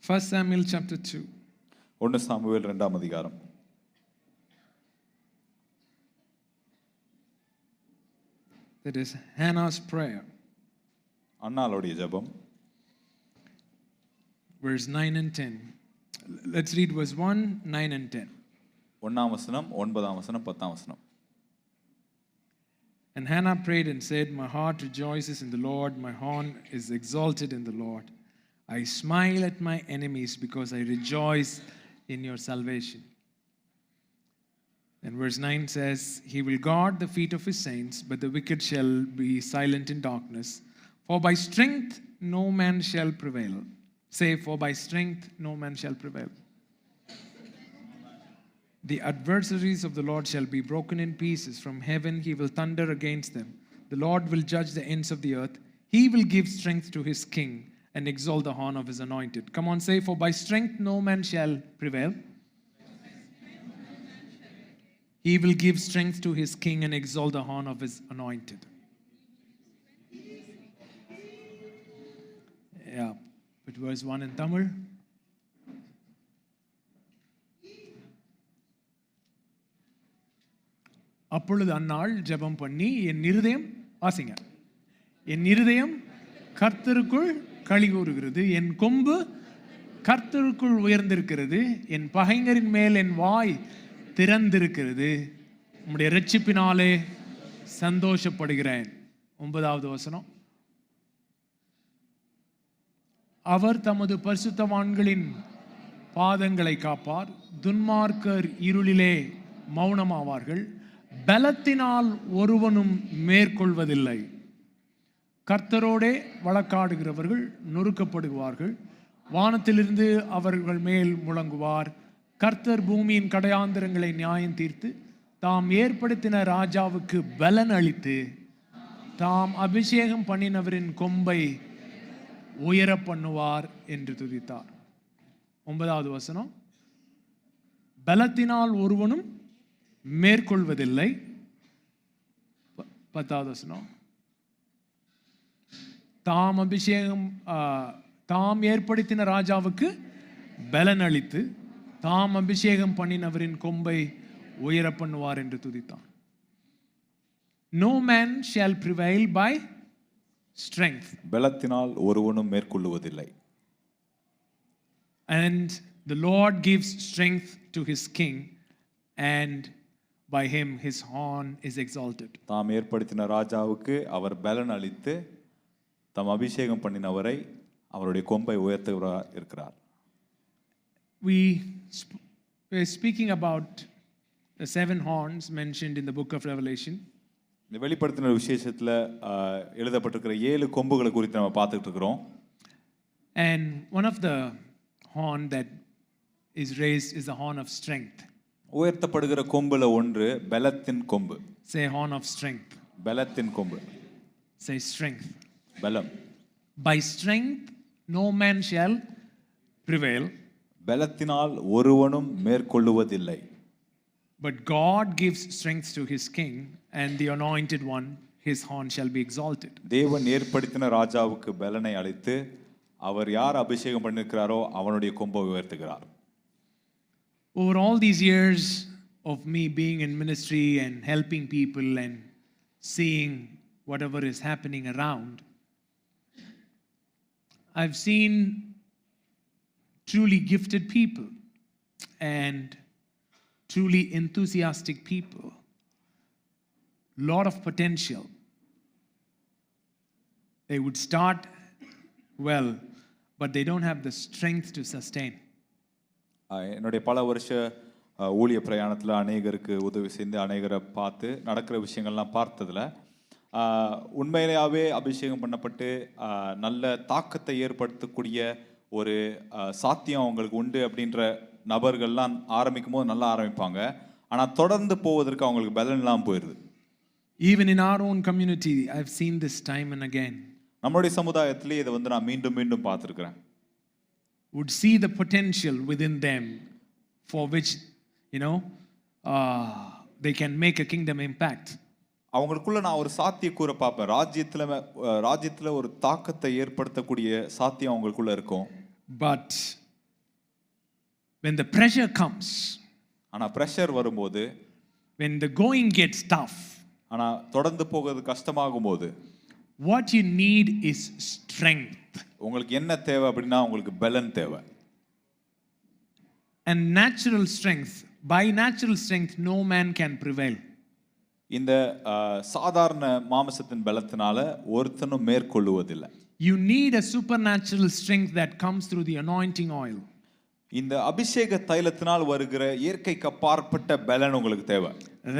1 Samuel chapter 2. 1 Samuel 2ஆம் அதிகாரம். That is Hannah's prayer. அன்னாளுடைய ஜெபம். Verse 9 and 10. Let's read verse 1, 9 and 10. 1ஆம் வசனம், 9ஆம் வசனம், 10ஆம் வசனம். And Hannah prayed and said, "My heart rejoices in the Lord, my horn is exalted in the Lord. I smile at my enemies because I rejoice in your salvation." And verse 9 says, "He will guard the feet of his saints, but the wicked shall be silent in darkness. For by strength no man shall prevail." Say, "For by strength no man shall prevail. The adversaries of the Lord shall be broken in pieces. From heaven he will thunder against them. The Lord will judge the ends of the earth. He will give strength to his king and exalt the horn of his anointed." Come on, say, "For by strength no man shall prevail. He will give strength to his king and exalt the horn of his anointed." Yeah, put verse 1 in Tamil. அப்பொழுது அன்னாள் ஜெபம் பண்ணி, என் இருதயம் வாசிங்க, என் இருதயம் கர்த்தருக்குள் களி கூறுகிறது, என் கொம்பு கர்த்தருக்குள் உயர்ந்திருக்கிறது, என் பகைஞரின் மேல் என் வாய் திறந்திருக்கிறது, உம்முடைய இரட்சிப்பினாலே சந்தோஷப்படுகிறேன். 9வது வசனம். அவர் தமது பரிசுத்தவான்களின் பாதங்களை காப்பார், துன்மார்க்கர் இருளிலே மௌனமாவார்கள், பலத்தினால் ஒருவனும் மேற்கொள்வதில்லை. கர்த்தரோடே வழக்காடுகிறவர்கள் நொறுக்கப்படுவார்கள், வானத்திலிருந்து அவர்கள் மேல் முழங்குவார். கர்த்தர் பூமியின் கடையாந்திரங்களை நியாயம் தீர்த்து தாம் ஏற்படுத்தின ராஜாவுக்கு பலன் அளித்து தாம் அபிஷேகம் பண்ணினவரின் கொம்பை உயர பண்ணுவார் என்று துதித்தார். 9வது வசனம். பலத்தினால் ஒருவனும் மேற்கொள்வதில்லை. 10வது வசனம். தாம் ஏற்படுத்தின ராஜாவுக்கு பலன் அளித்து தாம் அபிஷேகம் பண்ணினவரின் கொம்பை உயர பண்ணுவார் என்று துதித்தான். No man shall prevail by strength. பலத்தினால் ஒருவனும் மேற்கொள்ளுவதில்லை. And the Lord gives strength to his king, and by him his horn is exalted. தாம் ஏற்படுத்தின ராஜாவுக்கு அவர் பலன் அளித்து தாம் அபிஷேகம் பண்ணினவரை அவருடைய கொம்பை உயர்த்துகிறார் இருக்கிறார். We're speaking about the 7 horns mentioned in the book of Revelation. இந்த வெளிப்படுத்தின விசேஷத்துல எழுதப்பட்டிருக்கிற 7 கொம்புகளை குறித்து நம்ம பார்த்துட்டு இருக்கிறோம். And one of the horn that is raised is the horn of strength. உயர்த்தப்படுகிற கொம்புல ஒன்று பலத்தின் கொம்பு. Say horn of strength. பலத்தின் கொம்பு. Say strength. பலம். By strength no man shall prevail. பலத்தினால் ஒருவனும் மேற்கொள்ளுவதில்லை. But God gives strength to his king, and the anointed one, his horn shall be exalted. தேவன் ஏற்படுத்தின ராஜாவுக்கு பலனை அளித்து அவர் யார் அபிஷேகம் பண்ணிருக்கிறாரோ அவனுடைய கொம்பை உயர்த்துகிறார். Over all these years of me being in ministry and helping people and seeing whatever is happening around, I've seen truly gifted people and truly enthusiastic people, lot of potential. They would start well, but they don't have the strength to sustain. என்னுடைய பல வருஷ ஊழிய பிரயாணத்தில் அநேகருக்கு உதவி செய்து அநேகரை பார்த்து நடக்கிற விஷயங்கள்லாம் பார்த்ததில் உண்மையிலேயே அபிஷேகம் பண்ணப்பட்டு நல்ல தாக்கத்தை ஏற்படுத்தக்கூடிய ஒரு சாத்தியம் அவங்களுக்கு உண்டு அப்படின்ற நபர்கள்லாம் ஆரம்பிக்கும் போது நல்லா ஆரம்பிப்பாங்க, ஆனால் தொடர்ந்து போவதற்கு அவங்களுக்கு பலன் இல்லாமல் போயிடுது. Even in our own community, I've seen this time and again. நம்மளுடைய சமுதாயத்திலே இதை நான் மீண்டும் மீண்டும் பார்த்துருக்கிறேன். Would see the potential within them for which, they can make a kingdom impact. அவங்களுக்குள்ள நான் ஒரு சாத்தியக்கூற பார்ப்பேன். ராஜ்யத்தில் ஒரு தாக்கத்தை ஏற்படுத்தக்கூடிய சாத்தியம் அவங்களுக்குள்ள இருக்கும். But when the pressure comes, ஆனா பிரஷர் வரும்போது, when the going gets tough, ஆனா தொடர்ந்து போகிறது கஷ்டமாகும்போது, what you need is strength. உங்களுக்கு என்ன தேவை அப்படின்னா உங்களுக்கு பலன் தேவை. And natural strength, by natural strength no man can prevail. இந்த சாதாரண மாம்சத்தின் பலத்தினால ஒருத்தனும் மேற்கொள்ளுவதில்லை. You need a supernatural strength that comes through the anointing oil. இந்த அபிஷேக தைலத்தினால் வருகிற இயற்கைக்கு அப்பாற்பட்ட பலன் உங்களுக்கு தேவை.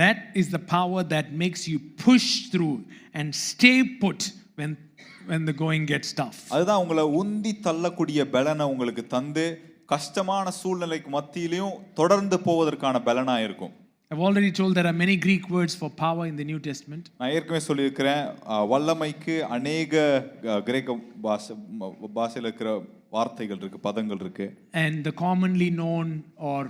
That is the power that makes you push through and stay put when the going gets tough. அதுதான் உங்களை உந்தி தள்ளக்கூடிய பலனை உங்களுக்கு தந்து கஷ்டமான சூழ்நிலைக்கு மத்தியிலையும் தொடர்ந்து போவதற்கான பலனா இருக்கும். I've already told there are many Greek words for power in the New Testament. நான் ஏற்கனவே சொல்லியிருக்கிறேன் வல்லமைக்கு அநேக கிரேக்க பாஷையில் இருக்கிற வார்த்தைகள் இருக்கு, பதங்கள் இருக்கு. And the commonly known or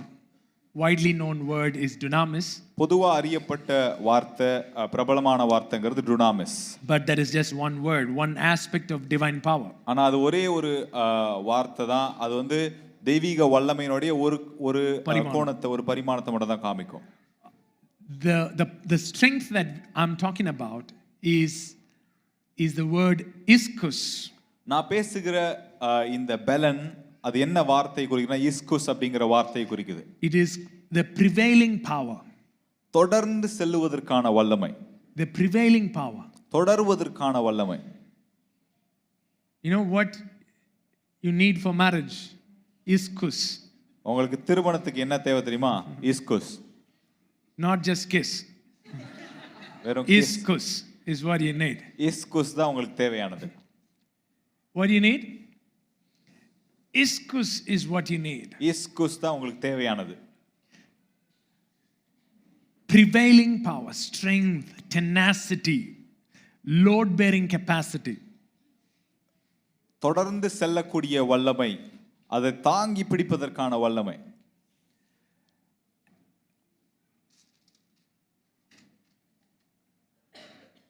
widely known word is dunamis. பொதுவா அறியப்பட்ட வார்த்தை, பிரபலமான வார்த்தைங்கிறது dunamis. But that is just one word, one aspect of divine power. ஆனா அது ஒரே ஒரு வார்த்தை தான். அது வந்து தெய்வீக வல்லமையினுடைய ஒரு கோணத்தை, ஒரு பரிமாணத்தை மட்டும் தான் காமிக்கும். The strength that I'm talking about is the word iskus. நான் பேசுகிற இந்த பலன் அது என்ன வார்த்தை குறிக்குதுன்னா இஸ்குஸ் அப்படிங்கிற வார்த்தை குறிக்குது. It is the prevailing power. தொடர்ந்து செல்லுவதற்கான வல்லமை. The prevailing power. தொடர்வதற்கான வல்லமை. You know what you need for marriage? Iskus. உங்களுக்கு திருமணத்துக்கு என்ன தேவை தெரியுமா? இஸ்குஸ். Not just kiss. வெறும் iskus is what you need. இஸ்குஸ் தான் உங்களுக்கு தேவையானது. What do you need? Iskus is what you need. இஸ்குஸ் தான் உங்களுக்கு தேவையானது. Prevailing power, strength, tenacity, load bearing capacity. தொடர்ந்து செல்லக்கூடிய வல்லமை, அதை தாங்கி பிடிப்பதற்கான வல்லமை.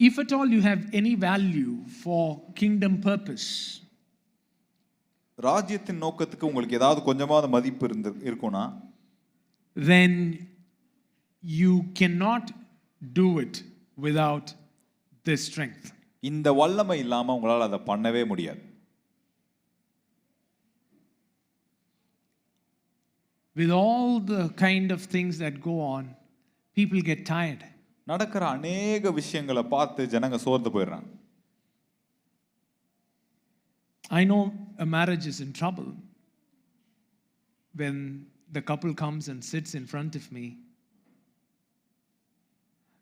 If at all you have any value for kingdom purpose, ராஜ்யத்தின் நோக்கத்துக்கு உங்களுக்கு ஏதாவது கொஞ்சமாவது மதிப்பு இருக்கும்னா, then you cannot do it without this strength. இந்த வல்லமை இல்லாம உங்களால அதை பண்ணவே முடியாது. With all the kind of things that go on, people get tired. நடக்கிற அநேக விஷயங்களை பார்த்து ஜனங்க சோர்ந்து போயிடுறாங்க. I know a marriage is in trouble when the couple comes and sits in front of me.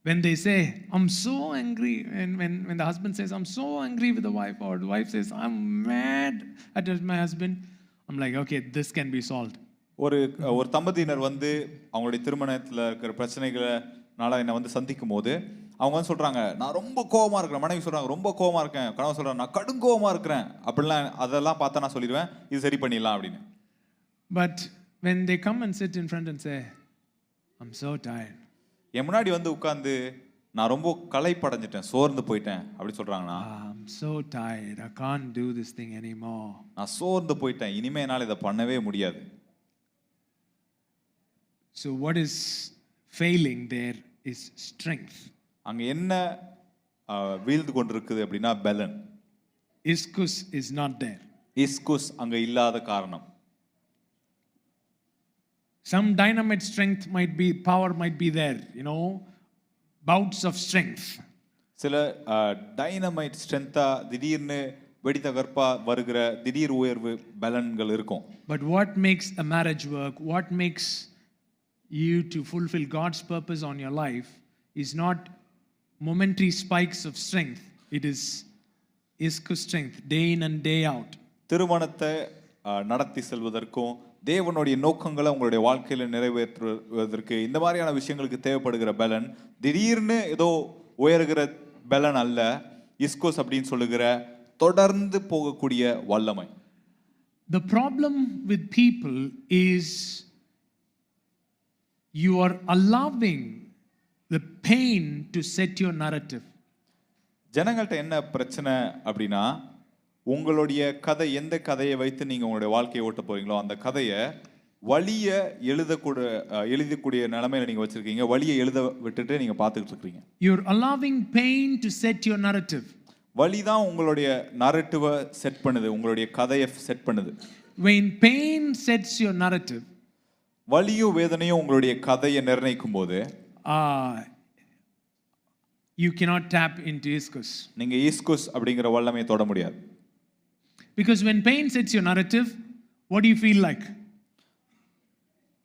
When they say, I'm so angry, and when the husband says, I'm so angry with the wife, or the wife says, I'm mad at my husband, I'm like, okay, this can be solved. ஒரு தம்பதியினர் வந்து அவங்களுடைய திருமணத்தில் இருக்கிற பிரச்சனைகளால என்னை வந்து சந்திக்கும் போது அவங்க வந்து சொல்றாங்க, நான் ரொம்ப கோவமா இருக்கிறேன். மனைவி சொல்றாங்க, ரொம்ப கோவமா இருக்கேன். கணவன் சொல்றாங்க, நான் கடும் கோவமா இருக்கிறேன். அப்படிலாம் அதெல்லாம் பார்த்தா நான் சொல்லிடுவேன், இது சரி பண்ணிடலாம் அப்படின்னு. But when they come and sit in front and say, I'm so tired, என் முன்னாடி வந்து உட்கார்ந்து நான் ரொம்ப களைப்படைஞ்சிட்டேன், சோர்ந்து போயிட்டேன் அப்படி சொல்றாங்கன்னா, I'm so tired, I can't do this thing anymore. நான் சோர்ந்து போயிட்டேன், இனிமே என்னால் இதை பண்ணவே முடியாது. So what is failing there is strength. அங்க என்ன வீழ்ந்து கொண்டிருக்குது அப்படின்னா பலன். Iskus is not there. இஸ்குஸ் அங்க இல்லாத காரணம். Some dynamite strength power might be there, you know, bouts of strength. சில டைனமைட் ஸ்ட்ரென்த்தா திடீர்னு வெடி தகர்ப்பா வருகிற திடீர் உயர்வு பலன்கள் இருக்கும். But what makes a marriage work, what makes you to fulfill God's purpose on your life is not momentary spikes of strength. It is iskus strength, day in and day out. திருமணத்தை நடத்தி செல்வதற்கும் தேவனுடைய நோக்கங்களை உங்களுடைய வாழ்க்கையில நிறைவேற்றுவதற்கு இந்த மாதிரியான விஷயங்களுக்கு தேவைப்படுகிற பலன் திடீர்னு ஏதோ உயர்கிற பலன் அல்ல. இஸ்கோஸ் அப்படின்னு சொல்லுகிற தொடர்ந்து போகக்கூடிய வல்லமை. The problem with people is you are allowing the pain to set your narrative. ஜனங்கள்ட்ட என்ன பிரச்சனை அப்படின்னா, உங்களுடைய கதை, எந்த கதையை வைத்து நீங்க உங்களுடைய வாழ்க்கையை ஓட்ட போறீங்களோ அந்த கதையை வலிய எழுதக்கூடிய நிலைமையில நீங்க வச்சிருக்கீங்க. வலியை எழுத விட்டுட்டு நீங்க பார்த்துக்கிட்டு இருக்கீங்க. You're allowing pain to set your narrative. வலி தான் உங்களுடைய நரேட்டிவ செட் பண்ணுது, உங்களுடைய கதையை செட் பண்ணுது. When pain sets your narrative, வலியும் வேதனையும் உங்களுடைய கதையை நிர்ணயிக்கும் போது you cannot tap into iskus. நீங்க இஸ்குஸ் அப்படிங்கிற வல்லமையை தொட முடியாது. Because when pain sets your narrative, what do you feel like?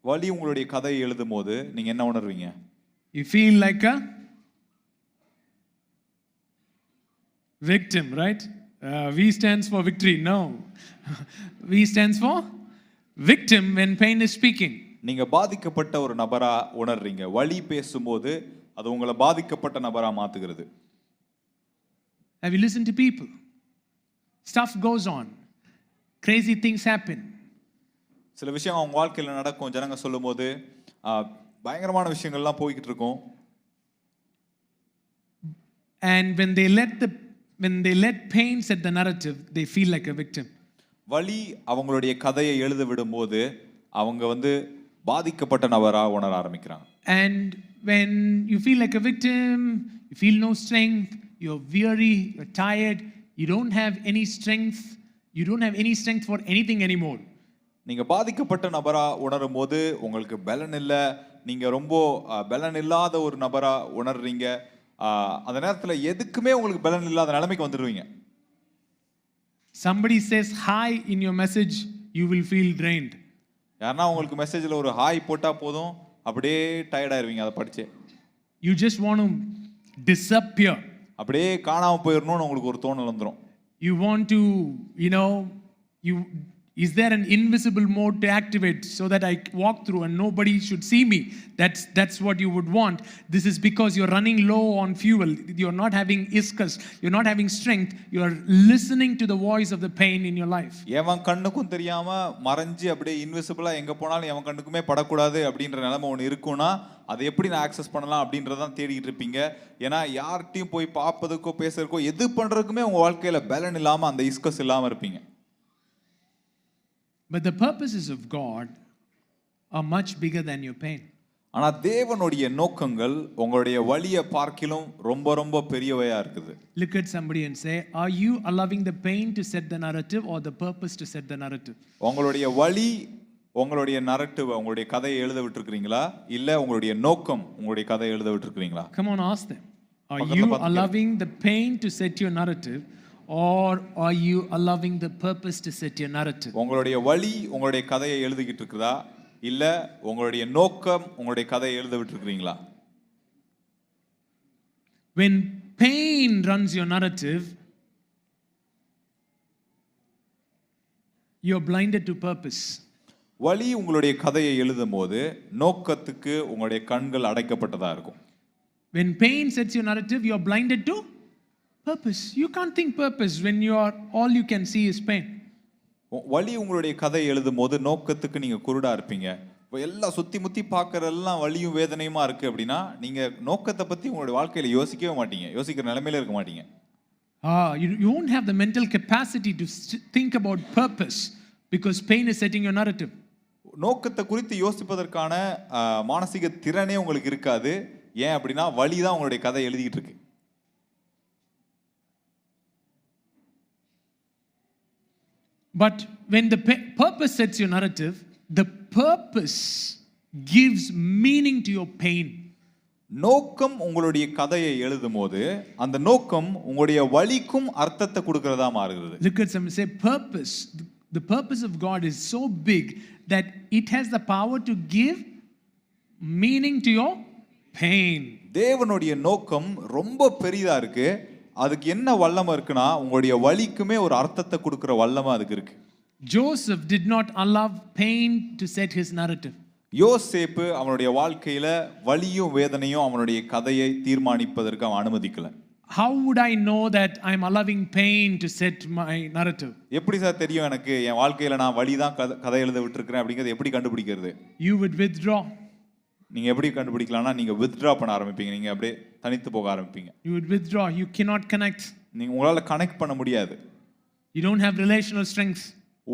வலி உங்களுடைய கதையை எழுதும் போது நீங்க என்ன உணர்வீங்க? You feel like a victim, right? V stands for victory. No. V stands for victim when pain is speaking. நீங்க பாதிக்கப்பட்ட ஒரு நபரா உணர்றீங்க. வலி பேசும்போது அது உங்களை பாதிக்கப்பட்ட நபரா மாத்துகிறது. Have you listened to people? Stuff goes on. Crazy things happen. சில விஷயம் அவங்க வாழ்க்கையில நடக்கும். ஜனங்க சொல்லும்போது பயங்கரமான விஷயங்கள்லாம் போய்கிட்டு இருக்கும். And when they let pain set the narrative, they feel like a victim. வலி அவங்களுடைய கதையை எழுத விடும்போது அவங்க பாதிக்கப்பட்ட நபரா உணர ஆரம்பிக்கிறாங்க. And when you feel like a victim, you feel no strength, you're weary, you're tired, you don't have any strength, you don't have any strength for anything anymore. நீங்க பாதிக்கப்பட்ட நபரா உணரும் போது உங்களுக்கு பலன் இல்ல, நீங்க ரொம்ப பலன் இல்லாத ஒரு நபரா உணர்றீங்க. அந்த நேரத்துல எதுக்குமே உங்களுக்கு பலன் இல்லாத நிலைமைக்கு வந்துடுவீங்க. Somebody says hi in your message, you will feel drained. யாரனா உங்களுக்கு மெசேஜ்ல ஒரு ஹாய் போட்டா போதும் அப்படியே டயர்ட் ஆயிருவீங்க அதை படிச்சு. You just want to disappear. அப்படியே காணாம போயிரணும்னு உங்களுக்கு ஒரு தோணல் வந்துரும். You want to, is there an invisible mode to activate so that I walk through and nobody should see me? That's what you would want. This is because you're running low on fuel. You're not having iskus. You're not having strength. You're listening to the voice of the pain in your life. எவன் கண்ணுக்கும் தெரியாம மறைஞ்சு அப்படியே இன்விசிபிளா எங்க போனாலும் எவன் கண்ணுக்குமே படக்கூடாது அப்படின்ற நிலைமை ஒன்று இருக்கும்னா அதை எப்படி நான் ஆக்சஸ் பண்ணலாம் அப்படின்றதான் தேடிட்டு இருப்பீங்க. ஏன்னா யார்கிட்டையும் போய் பார்ப்பதுக்கோ பேசுறதுக்கோ எது பண்றதுக்குமே உங்க வாழ்க்கையில பேலன் இல்லாம அந்த இஸ்கஸ் இல்லாம இருப்பீங்க. But the purposes of God are much bigger than your pain. ஆனா தேவனுடைய நோக்கங்கள் உங்களுடைய வலியை பார்க்கிலும் ரொம்ப ரொம்ப பெரியவையா இருக்குது. Look at somebody and say, are you allowing the pain to set the narrative or the purpose to set the narrative? உங்களுடைய வலி உங்களுடைய நரேட்டிவ் உங்களுடைய கதையை எழுத விட்டுருக்கீங்களா இல்ல உங்களுடைய நோக்கம் உங்களுடைய கதையை எழுத விட்டுருக்கீங்களா? Come on, ask them. Are you allowing the pain to set your narrative or are you allowing the purpose to set your narrative? உங்களுடைய வலி உங்களுடைய கதையை எழுதிக்கிட்டு இருக்குதா இல்ல உங்களுடைய நோக்கம் உங்களுடைய கதையை எழுத விட்டுருக்கீங்களா? When pain runs your narrative, you're blinded to purpose. வலி உங்களுடைய கதையை எழுதும் போது நோக்கத்துக்கு உங்களுடைய கண்கள் அடைக்கப்பட்டதா இருக்கும். When pain sets your narrative, you're blinded to purpose. You can't think purpose when all you can see is pain. வலி உங்களுடைய கதை எழுதும் போது நோக்கத்துக்கு நீங்க குருடா இருப்பீங்க. எல்லாம் சுத்தி முத்தி பார்க்கறதெல்லாம் வலியும் வேதனையுமா இருக்கு அப்படின்னா நீங்க நோக்கத்தை பத்தி உங்களுடைய வாழ்க்கையில யோசிக்கவே மாட்டீங்க, யோசிக்கிற நிலைமையில இருக்க மாட்டீங்க. You won't have the mental capacity to think about purpose because pain is setting your narrative. நோக்கத்தை குறித்து யோசிப்பதற்கான மானசீக திறனே உங்களுக்கு இருக்காது. ஏன் அப்படின்னா வலி தான் உங்களுடைய கதை எழுதிக்கிட்டு இருக்கு. But when the purpose sets your narrative, the purpose gives meaning to your pain. நோக்கம் உங்களுடைய கதையை எழுதும் போது அந்த நோக்கம் உங்களுடைய வலிக்கும் அர்த்தத்தை கொடுக்கிறதா மாறுகிறது. Look at somebody say purpose. The purpose of God is so big that it has the power to give meaning to your pain. தேவனுடைய நோக்கம் ரொம்ப பெரியதா இருக்கு. அதுக்கு என்ன வல்லமை இருக்குன்னா உங்களுடைய வலிக்குமே ஒரு அர்த்தத்தை கொடுக்கிற வல்லமை அதுக்கு இருக்கு. Joseph did not allow pain to set his narrative. யோசேப்பு அவனுடைய வாழ்க்கையில வலியும் வேதனையும் அவனுடைய கதையை தீர்மானிப்பதற்கு அவன் அனுமதிக்கல. How would I know that I'm allowing pain to set my narrative? எப்படி சார் தெரியும் எனக்கு என் வாழ்க்கையில நான் வலி தான் கதை எழுத விட்டுருக்கிறேன் அப்படிங்கறது எப்படி கண்டுபிடிக்கிறது? You would withdraw. நீங்க எப்படி கண்டுபிடிக்கலாம்னா நீங்க withdraw பண்ண ஆரம்பிப்பீங்க. நீங்க அப்படியே தனித்து போக ஆரம்பிப்பீங்க. You would withdraw. You cannot connect. நீங்க உங்களால கனெக்ட் பண்ண முடியாது. You don't have relational strength.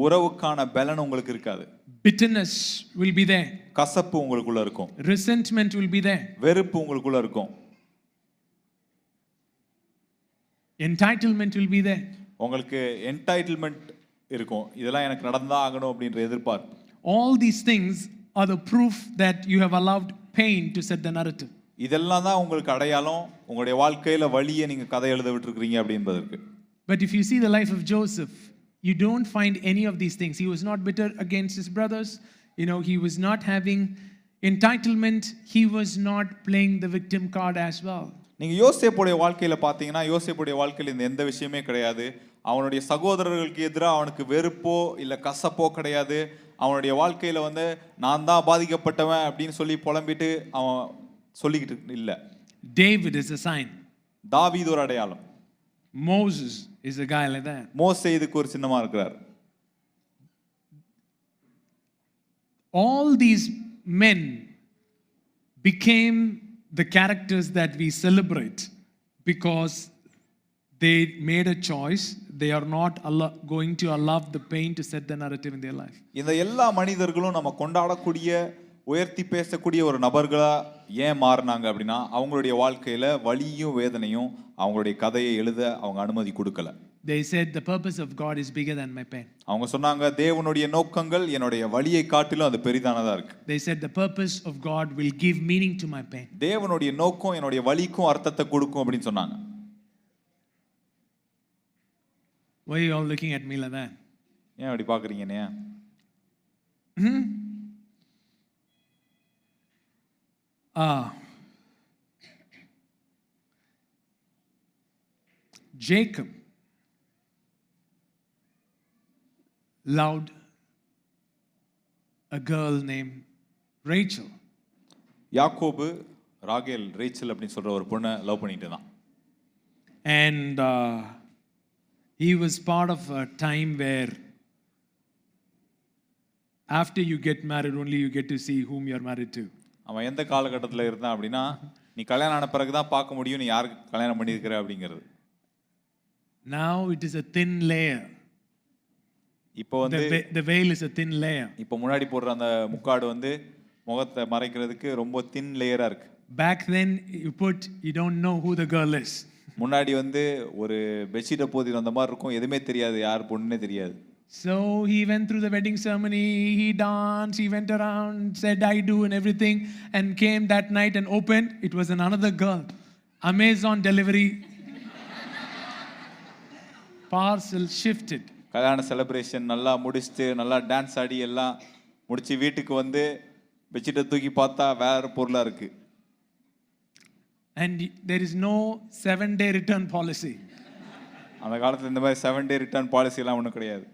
உறவுக்கான பலன் உங்களுக்கு இருக்காது. Bitterness will be there. கசப்பு உங்களுக்குள்ள இருக்கும். Resentment will be there. வெறுப்பு உங்களுக்குள்ள இருக்கும். Entitlement will be there. உங்களுக்கு என்டைட்டில்மென்ட் இருக்கும். இதெல்லாம் எனக்கு நடந்தா ஆகணும் அப்படின்ற எதிர்பார்ப்பு. All these things are the proof that you have allowed pain to set the narrative. இதெல்லாம் தான் உங்களுக்கு அடையாளம் உங்களுடைய வாழ்க்கையில வலியை நீங்க கதை எழுத விட்டுருக்கீங்க அப்படின்றதுக்கு. But if you see the life of Joseph, you don't find any of these things. He was not bitter against his brothers. He was not having entitlement. He was not playing the victim card as well. நீங்க யோசேப்புடைய வாழ்க்கையில பாத்தீங்கன்னா யோசேப்புடைய வாழ்க்கையில இந்த எந்த விஷயமே கிடையாது. அவனுடைய சகோதரர்களுக்கு எதிராக அவனுக்கு வெறுப்போ இல்ல கசப்போ கிடையாது. அவனுடைய வாழ்க்கையில நான் தான் பாதிக்கப்பட்டவன் அப்படின்னு சொல்லி புலம்பிட்டு அவன் சொல்லிக்கிட்டு இல்ல. David is a sign. தாவீது ஒரு அடையாளம். Moses is a guy like that. மோசே இதுக்கு ஒரு சின்னமா இருக்கிறார். All these men became the characters that we celebrate because they made a choice. They are not going to allow the pain to set the narrative in their life. இந்த எல்லா மனிதர்களும் நம்ம கொண்டாடக்கூடிய உயர்த்தி பேசக்கூடிய ஒரு நபர்களா ஏன் மாறினாங்க அப்படின்னா அவங்களுடைய வாழ்க்கையில வலியும் வேதனையும் அவங்களுடைய கதையை எழுத அவங்க அனுமதி கொடுக்கல. They said the purpose of God is bigger than my pain. அவங்க சொன்னாங்க தேவனுடைய நோக்கங்கள் என்னுடைய வலியை காட்டிலும் அது பெரிதானதா இருக்கு. They said the purpose of God will give meaning to my pain. தேவனுடைய நோக்கம் என்னுடைய வலிக்கும் அர்த்தத்தை கொடுக்கும் அப்படின்னு சொன்னாங்க. Why are you all looking at me like that? ஏன் அப்படி பாக்குறீங்கனே? Jacob loved a girl named Rachel. யாக்கோபு ராகேல் ரேச்சல் அப்படின்னு சொல்ற ஒரு பொண்ணை லவ் பண்ணிட்டு இருந்தான். And he was part of a time where after you get married only you get to see whom you are married to. அவன் எந்த காலகட்டத்தில் இருந்தான் அப்படின்னா நீ கல்யாணம் ஆன பிறகு தான் பார்க்க முடியும் நீ யாருக்கு கல்யாணம் பண்ணியிருக்கிற அப்படிங்கிறது. Now it is a thin layer. இப்போ the veil is a thin layer. இப்போ முன்னாடி போடுற அந்த முக்காடு முகத்தை மறைக்கிறதுக்கு ரொம்ப thin லேயரா இருக்கு. Back then you don't know who the girl is. முன்னாடி ஒரு பெட்ஷீட்டை போத்தி அந்த மாதிரி இருக்கும் எதுவுமே தெரியாது யார் பொண்ணுன்னே தெரியாது. So he went through the wedding ceremony, he danced, he went around, said I do and everything, and came that night and opened. It was another girl. Amazon delivery. Parcel shifted. கல்யாண celebration நல்லா முடிச்சுட்டு நல்லா dance ஆடி எல்லாம் முடிச்சு வீட்டுக்கு பெட்ஷீட்டை தூக்கி பார்த்தா வேற பொருளா இருக்கு. And there is no 7-day return policy. அந்த காலத்துல இந்த மாதிரி 7-day return policy எல்லாம் ஒண்ணும் கிடையாது.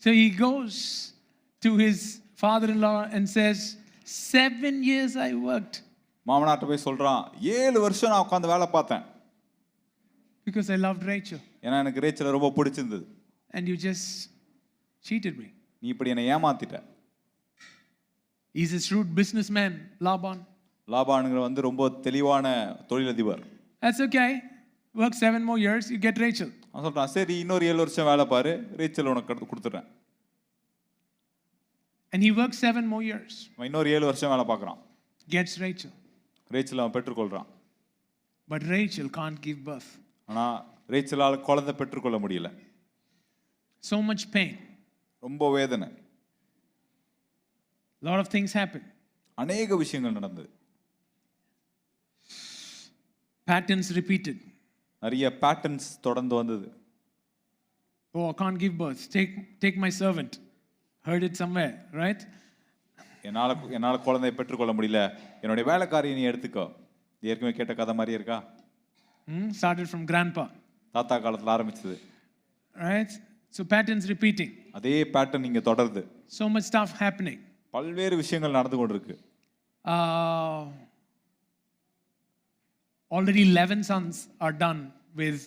So he goes to his father-in-law and says 7 years I worked. மாமனார்ட்ட போய் சொல்றான் 7 வருஷம் நான் உட்கார்ந்து வேலை பார்த்தேன். Because I loved Rachel. ஏன்னா எனக்கு ரேச்சலை ரொம்ப பிடிச்சிருந்தது. And you just cheated me. நீ இப்படி என்னை ஏமாத்திட்ட. He's a shrewd businessman, Laban. லாபானுங்கிற ரொம்ப தெளிவான தொழிலதிபர். That's okay. Work 7 more years, you get Rachel. அவன் சொல்றான் சரி இன்னொரு 7 வருஷம் வேலை பாரு ரேச்சல் உனக்கு கொடுத்துறேன். And he works 7 more years. அவன் இன்னொரு 7 வருஷம் வேலை பார்க்கறான். Gets Rachel. ரேச்சல் அவன் பெற்றுக்கொள்றான். But Rachel can't give birth. ஆனா ரேச்சலால குழந்தை பெற்றுக்கொள்ள முடியல. So much pain. ரொம்ப வேதனை. Lot of things happen. அநேக விஷயங்கள் நடந்தது. Patterns repeated. நிறைய பேட்டர்ன்ஸ் தொடர்ந்து வந்தது. Oh, I can't give birth. Take my servant. Heard it somewhere, right? என்னால குழந்தையை பெற்றுக்கொள்ள முடியல. என்னோட வேலைக்காரியை நீ எடுத்துக்கோ. ஏற்கனவே கேட்ட கதை மாதிரி இருக்கா? Started from grandpa. தாத்தா காலத்துல ஆரம்பிச்சது. Right? So patterns repeating. அதே பேட்டர்ன் இங்க தொடருது. So much stuff happening. பல்வேறு விஷயங்கள் நடந்து கொண்டிருக்கு. Already 11 sons are done with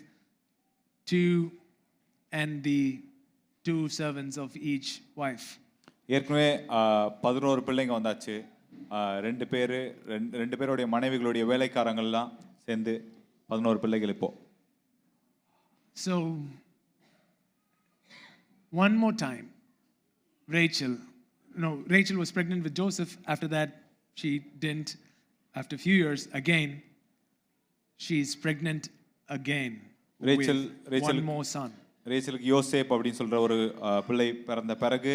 2 and the 2 servants of each wife. ஏற்கனவே 11 பிள்ளைங்க வந்தாச்சு. ரெண்டு பேருடைய மனைவிகளுடைய வேலைக்காரங்கள்லாம் சேர்ந்து 11 பிள்ளைகள் இப்போ. So one more time Rachel. No, Rachel was pregnant with Joseph. After that, she didn't. After a few years, again, she's pregnant again Rachel with one more son. ரேச்சலுக்கு யோசேப் அப்படின்னு சொல்ற ஒரு பிள்ளை பிறந்த பிறகு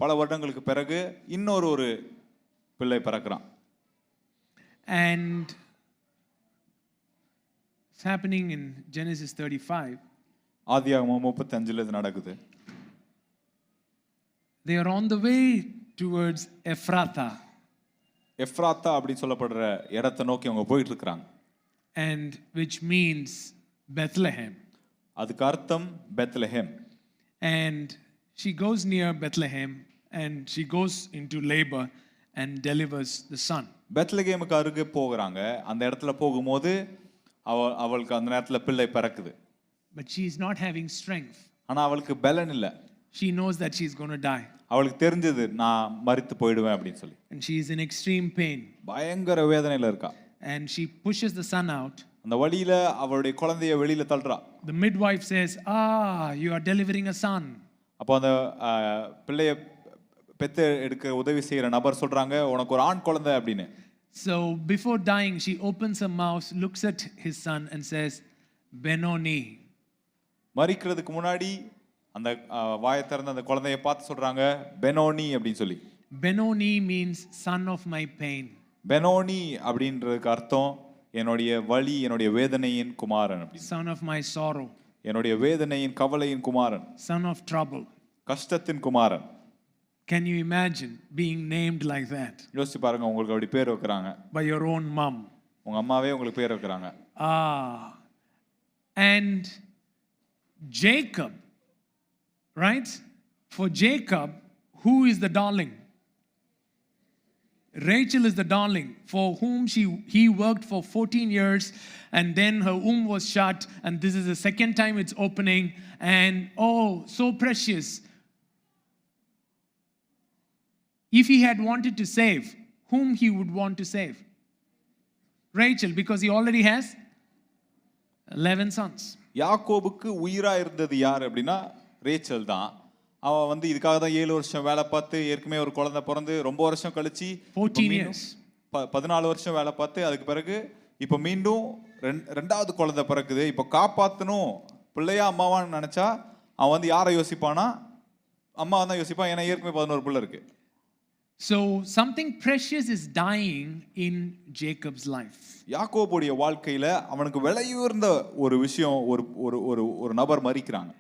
பல வருடங்களுக்கு பிறகு இன்னொரு பிள்ளை பிறக்கிறான். And it's happening in Genesis 35. ஆதியாகமம் 35ல இது நடக்குது. They are on the way towards Ephrathah. எஃப்ராத்தா அப்படின்னு சொல்லப்படுற இடத்தை நோக்கி அவங்க போயிட்டு இருக்காங்க. And which means Bethlehem. அதுக்கு அர்த்தம் Bethlehem. And she goes near Bethlehem and she goes into labor and delivers the son. பெத்லெஹேமுக்கு அருகே போகிறாங்க. அந்த இடத்துல போகும்போது அவளுக்கு அந்த நேரத்துல பிள்ளை பிறக்குது. But she is not having strength. ஆனா அவளுக்கு பலன் இல்ல. She knows that she is going to die. அவளுக்கு தெரிஞ்சது நான் மரித்து போய்டுவேன் அப்படின்னு சொல்லி. And she is in extreme pain. பயங்கர வேதனையில இருக்கா. And she pushes the son out. அந்த வழியில அவளுடைய குழந்தையை வெளியில தள்ளுறா. The midwife says, you are delivering a son. அப்போ அந்த பிள்ளைய பெத்து எடுக்க உதவி செய்யற நபர் சொல்றாங்க உனக்கு ஒரு ஆண் குழந்தை அப்படின்னு. So before dying she opens her mouth, looks at his son and says, Benoni. மரிக்கிறதுக்கு முன்னாடி அந்த வாயை திறந்து அந்த குழந்தையை பார்த்து சொல்றாங்க பெனோனி அப்படின்னு சொல்லி. Benoni means son of my pain. Benoni அப்படின்றதுக்கு அர்த்தம் என்னுடைய வலி என்னுடைய வேதனையின் குமாரன் அப்படி. Son of my sorrow. என்னுடைய வேதனையின் கவலையின் குமாரன். Son of trouble. கஷ்டத்தின் குமாரன். Can you imagine being named like that? யோசிச்சு பாருங்க உங்களுக்கு அப்படி பேர் வைக்கறாங்க. By your own mom. உங்க அம்மாவே உங்களுக்கு பேர் வைக்கறாங்க. And Jacob, right? For Jacob, who is the darling? Rachel is the darling for whom he worked for 14 years and then her womb was shut and this is the second time it's opening and so precious. If he had wanted to save, whom he would want to save? Rachel, because he already has 11 sons. யாக்கோபுக்கு உயிரா இருந்தது யார் அப்படின்னா Rachel தான். அவன் வந்து இதுக்காக தான் 7 வருஷம் வேலை பார்த்து ஏற்கனவே ஒரு குழந்தை பிறந்து ரொம்ப வருஷம் கழிச்சு 14 years 14 வருஷம் வேலை பார்த்து அதுக்கு பிறகு இப்போ மீண்டும் ரெண்டாவது குழந்தை பிறக்குது. இப்போ காப்பாற்றணும் பிள்ளையா அம்மாவான்னு நினைச்சா அவன் வந்து யாரை யோசிப்பானா அம்மாவை தான் யோசிப்பான். ஏன்னா ஏற்கனவே 11 பிள்ளை இருக்கு. So something precious is dying in Jacob's life. யாக்கோபுடைய வாழ்க்கையில அவனுக்கு விலையுயர்ந்த ஒரு விஷயம் ஒரு நபர் மரிக்கிறாங்க.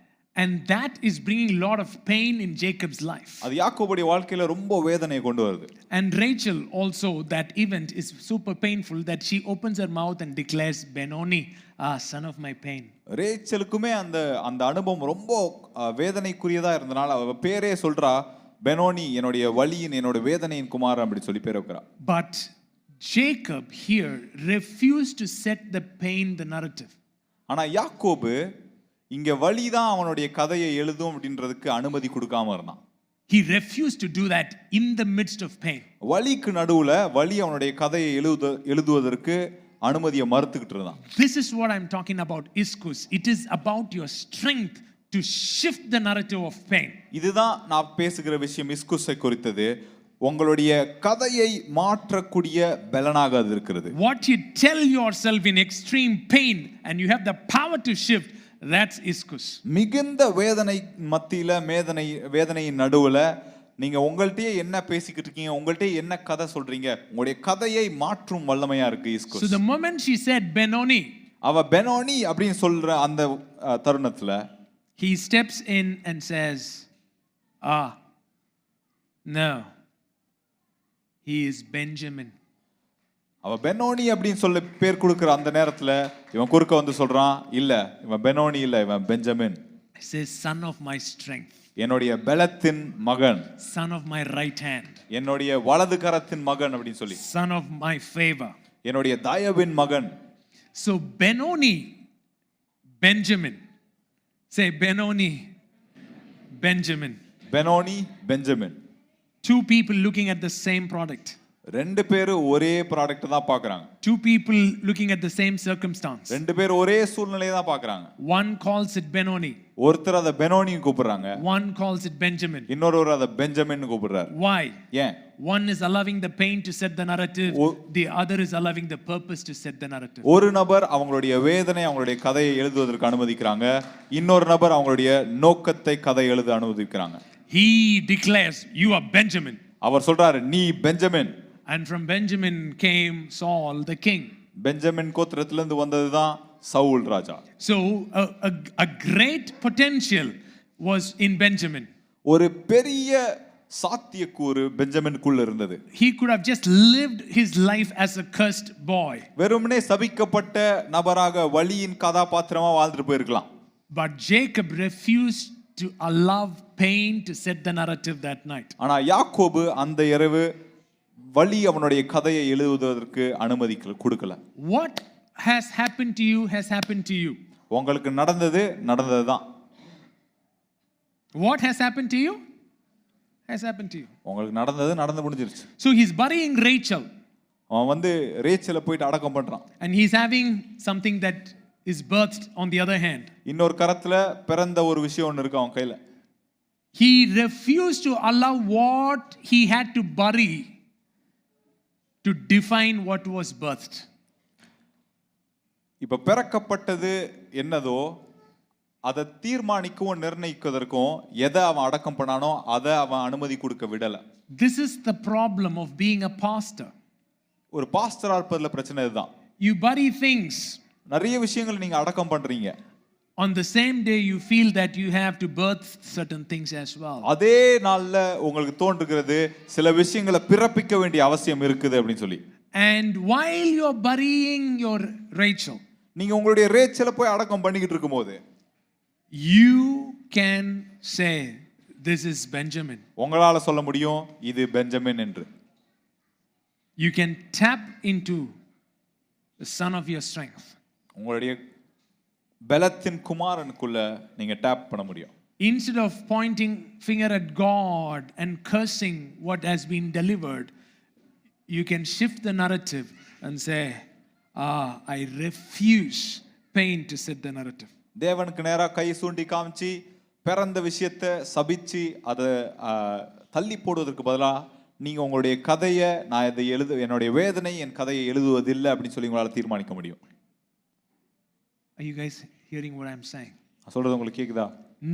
And that is bringing a lot of pain in Jacob's life. அது யாக்கோபுடைய வாழ்க்கையில ரொம்ப வேதனையை கொண்டு வருது. And Rachel also, that event is super painful that she opens her mouth and declares Benoni, son of my pain. ரேச்சலுக்குமே அந்த அனுபவம் ரொம்ப வேதனைக்குரியதா இருந்தனால அவ பேரே சொல்றா பெனோனி என்னுடைய வலியின் என்னோட வேதனையின் குமாரன் அப்படி சொல்லி பேர் வைக்கிறா. But Jacob here refused to set the pain the narrative. ஆனா யாக்கோபு இங்க வலி தான் அவனுடைய கதையை எழுதும் அப்படின்றதுக்கு அனுமதி கொடுக்காம இருந்தான். He refused to do that in the midst of pain. வலிக்கு நடுவுல வலி அவனுடைய கதையை எழுதுவதற்கு அனுமதியை மறுத்துக்கிட்டு இருந்தான். This is what I'm talking about, iskus. It is about your strength to shift the narrative of pain. இதுதான் நான் பேசுகிற விஷயம் இஸ்குஸை குறித்தது. உங்களுடைய கதையை மாற்றக்கூடிய பலனாக அது இருக்கிறது. What you tell yourself in extreme pain and you have the power to shift, that's iskus. மிகுந்த வேதனை மத்தியில வேதனையின் நடுவுல நீங்க உங்கள்ட்டயே என்ன பேசிக்கிட்டு இருக்கீங்க உங்கள்ட்டயே என்ன கதை சொல்றீங்க உங்களுடைய கதையை மாற்றும் வல்லமையா இருக்கு இஸ்குஸ். So the moment she said Benoni, அவ பெனோனி அப்படினு சொல்ற அந்த தருணத்துல he steps in and says, no, he is Benjamin. அவ பெனோனி அப்படினு சொல்ல பேர் கொடுக்கிற அந்த நேரத்துல இவன் குறுக்க வந்து சொல்றான் இல்ல இவன் பெனோனி இல்ல இவன் Benjamin. He says son of my strength, என்னுடைய பலத்தின் மகன், son of my right hand, என்னுடைய வலது கரத்தின் மகன் அப்படினு சொல்லி, son of my favor, என்னுடைய தயவின் மகன். So Benoni, Benjamin. Say Benoni, Benjamin. Benoni, Benjamin. Two people looking at the same product. ரெண்டு பேரும் ஒரே ப்ராடக்ட் தான் பார்க்கறாங்க. Two people looking at the same circumstance. ரெண்டு பேரும் ஒரே சூழ்நிலையை தான் பார்க்கறாங்க. One calls it Benoni. ஒருத்தர் அத பெனோனின்னு கூப்பிடுறாங்க. One calls it Benjamin. இன்னொருவர் அத பெஞ்சமின்னு கூப்பிடுறாரு. Why? ஏன்? One is allowing the pain to set the narrative. The other is allowing the purpose to set the narrative. ஒரு நபர் அவங்களுடைய வேதனை அவங்களுடைய கதையை எழுதுவதற்கு அனுமதிக்கிறாங்க. இன்னொரு நபர் அவங்களுடைய நோக்கத்தை கதை எழுத அனுமதிக்கிறாங்க. He declares, "You are Benjamin." அவர் சொல்றாரு, நீ Benjamin. And from Benjamin came Saul the king. Benjamin கோத்திரத்திலிருந்து வந்ததுதான் Saul Raja. So a great potential was in Benjamin. ஒரு பெரிய சாத்தியக்கூறு பெஞ்சமினுக்குள்ள இருந்தது. He could have just lived his life as a cursed boy. வெறுமனே சபிக்கப்பட்ட நபராக வலியின் கதாபாத்திரமா வாழ்ந்துட்டு போயிருக்கலாம். But Jacob refused to allow pain to set the narrative that night. ஆனா யாக்கோபு அந்த இரவு வலி அவனுடைய கதையை எழுதுவதற்கு அனுமதி கொடுக்கல. What has happened to you has happened to you. உங்களுக்கு நடந்ததுதான். What has happened to you has happened to you. உங்களுக்கு நடந்து முடிஞ்சிருச்சு. So he's burying Rachel. அவன் ரேச்சலை போயிட்டு அடக்கம் பண்றான். And he's having something that is birthed on the other hand. இன்னொரு கரத்துல பிறந்த ஒரு விஷயம் ஒன்னு இருக்கு அவன் கையில. He refused to allow what he had to bury to define what was birthed. இப்ப பிறக்கப்பட்டது என்னதோ அதை தீர்மானிக்கவும் நிர்ணயிப்பதற்கும் எதை அவன் அடக்கம் பண்ணானோ அதை அவன் அனுமதி கொடுக்க விடல. This is the problem of being a pastor. ஒரு பாஸ்டரா இருப்பதுல பிரச்சனை இதுதான். You bury things. நிறைய விஷயங்கள் நீங்க அடக்கம் பண்றீங்க. On the same day you feel that you have to birth certain things as well. அதே நாள்ல உங்களுக்கு தோன்றுகிறது சில விஷயங்களை பிறப்பிக்க வேண்டிய அவசியம் இருக்குது அப்படினு சொல்லி. And while you are burying your Rachel, நீங்க உங்களுடைய ரேச்சலை போய் அடக்கம் பண்ணிக்கிட்டு இருக்கும்போது you can say this is Benjamin. உங்களால சொல்ல முடியும் இது பெஞ்சமின் என்று. You can tap into the son of your strength. உங்களுடைய பலத்தின் குமாரனுக்குள்ள நீங்க டேப் பண்ண முடியும். Instead of pointing finger at God and cursing what has been delivered, you can shift the narrative and say, I refuse pain to set the narrative. தேவனுக்கு நேரா கை சூண்டி காமிச்சி பிறந்த விஷயத்தை சபிச்சு அதை தள்ளி போடுவதற்கு பதிலா நீங்க உங்களுடைய கதையை நான் இதை என்னுடைய வேதனை என் கதையை எழுதுவதில்லை அப்படின்னு சொல்லி உங்களால தீர்மானிக்க முடியும். Are you guys hearing what I'm saying? சொல்றது உங்களுக்கு கேக்குதா?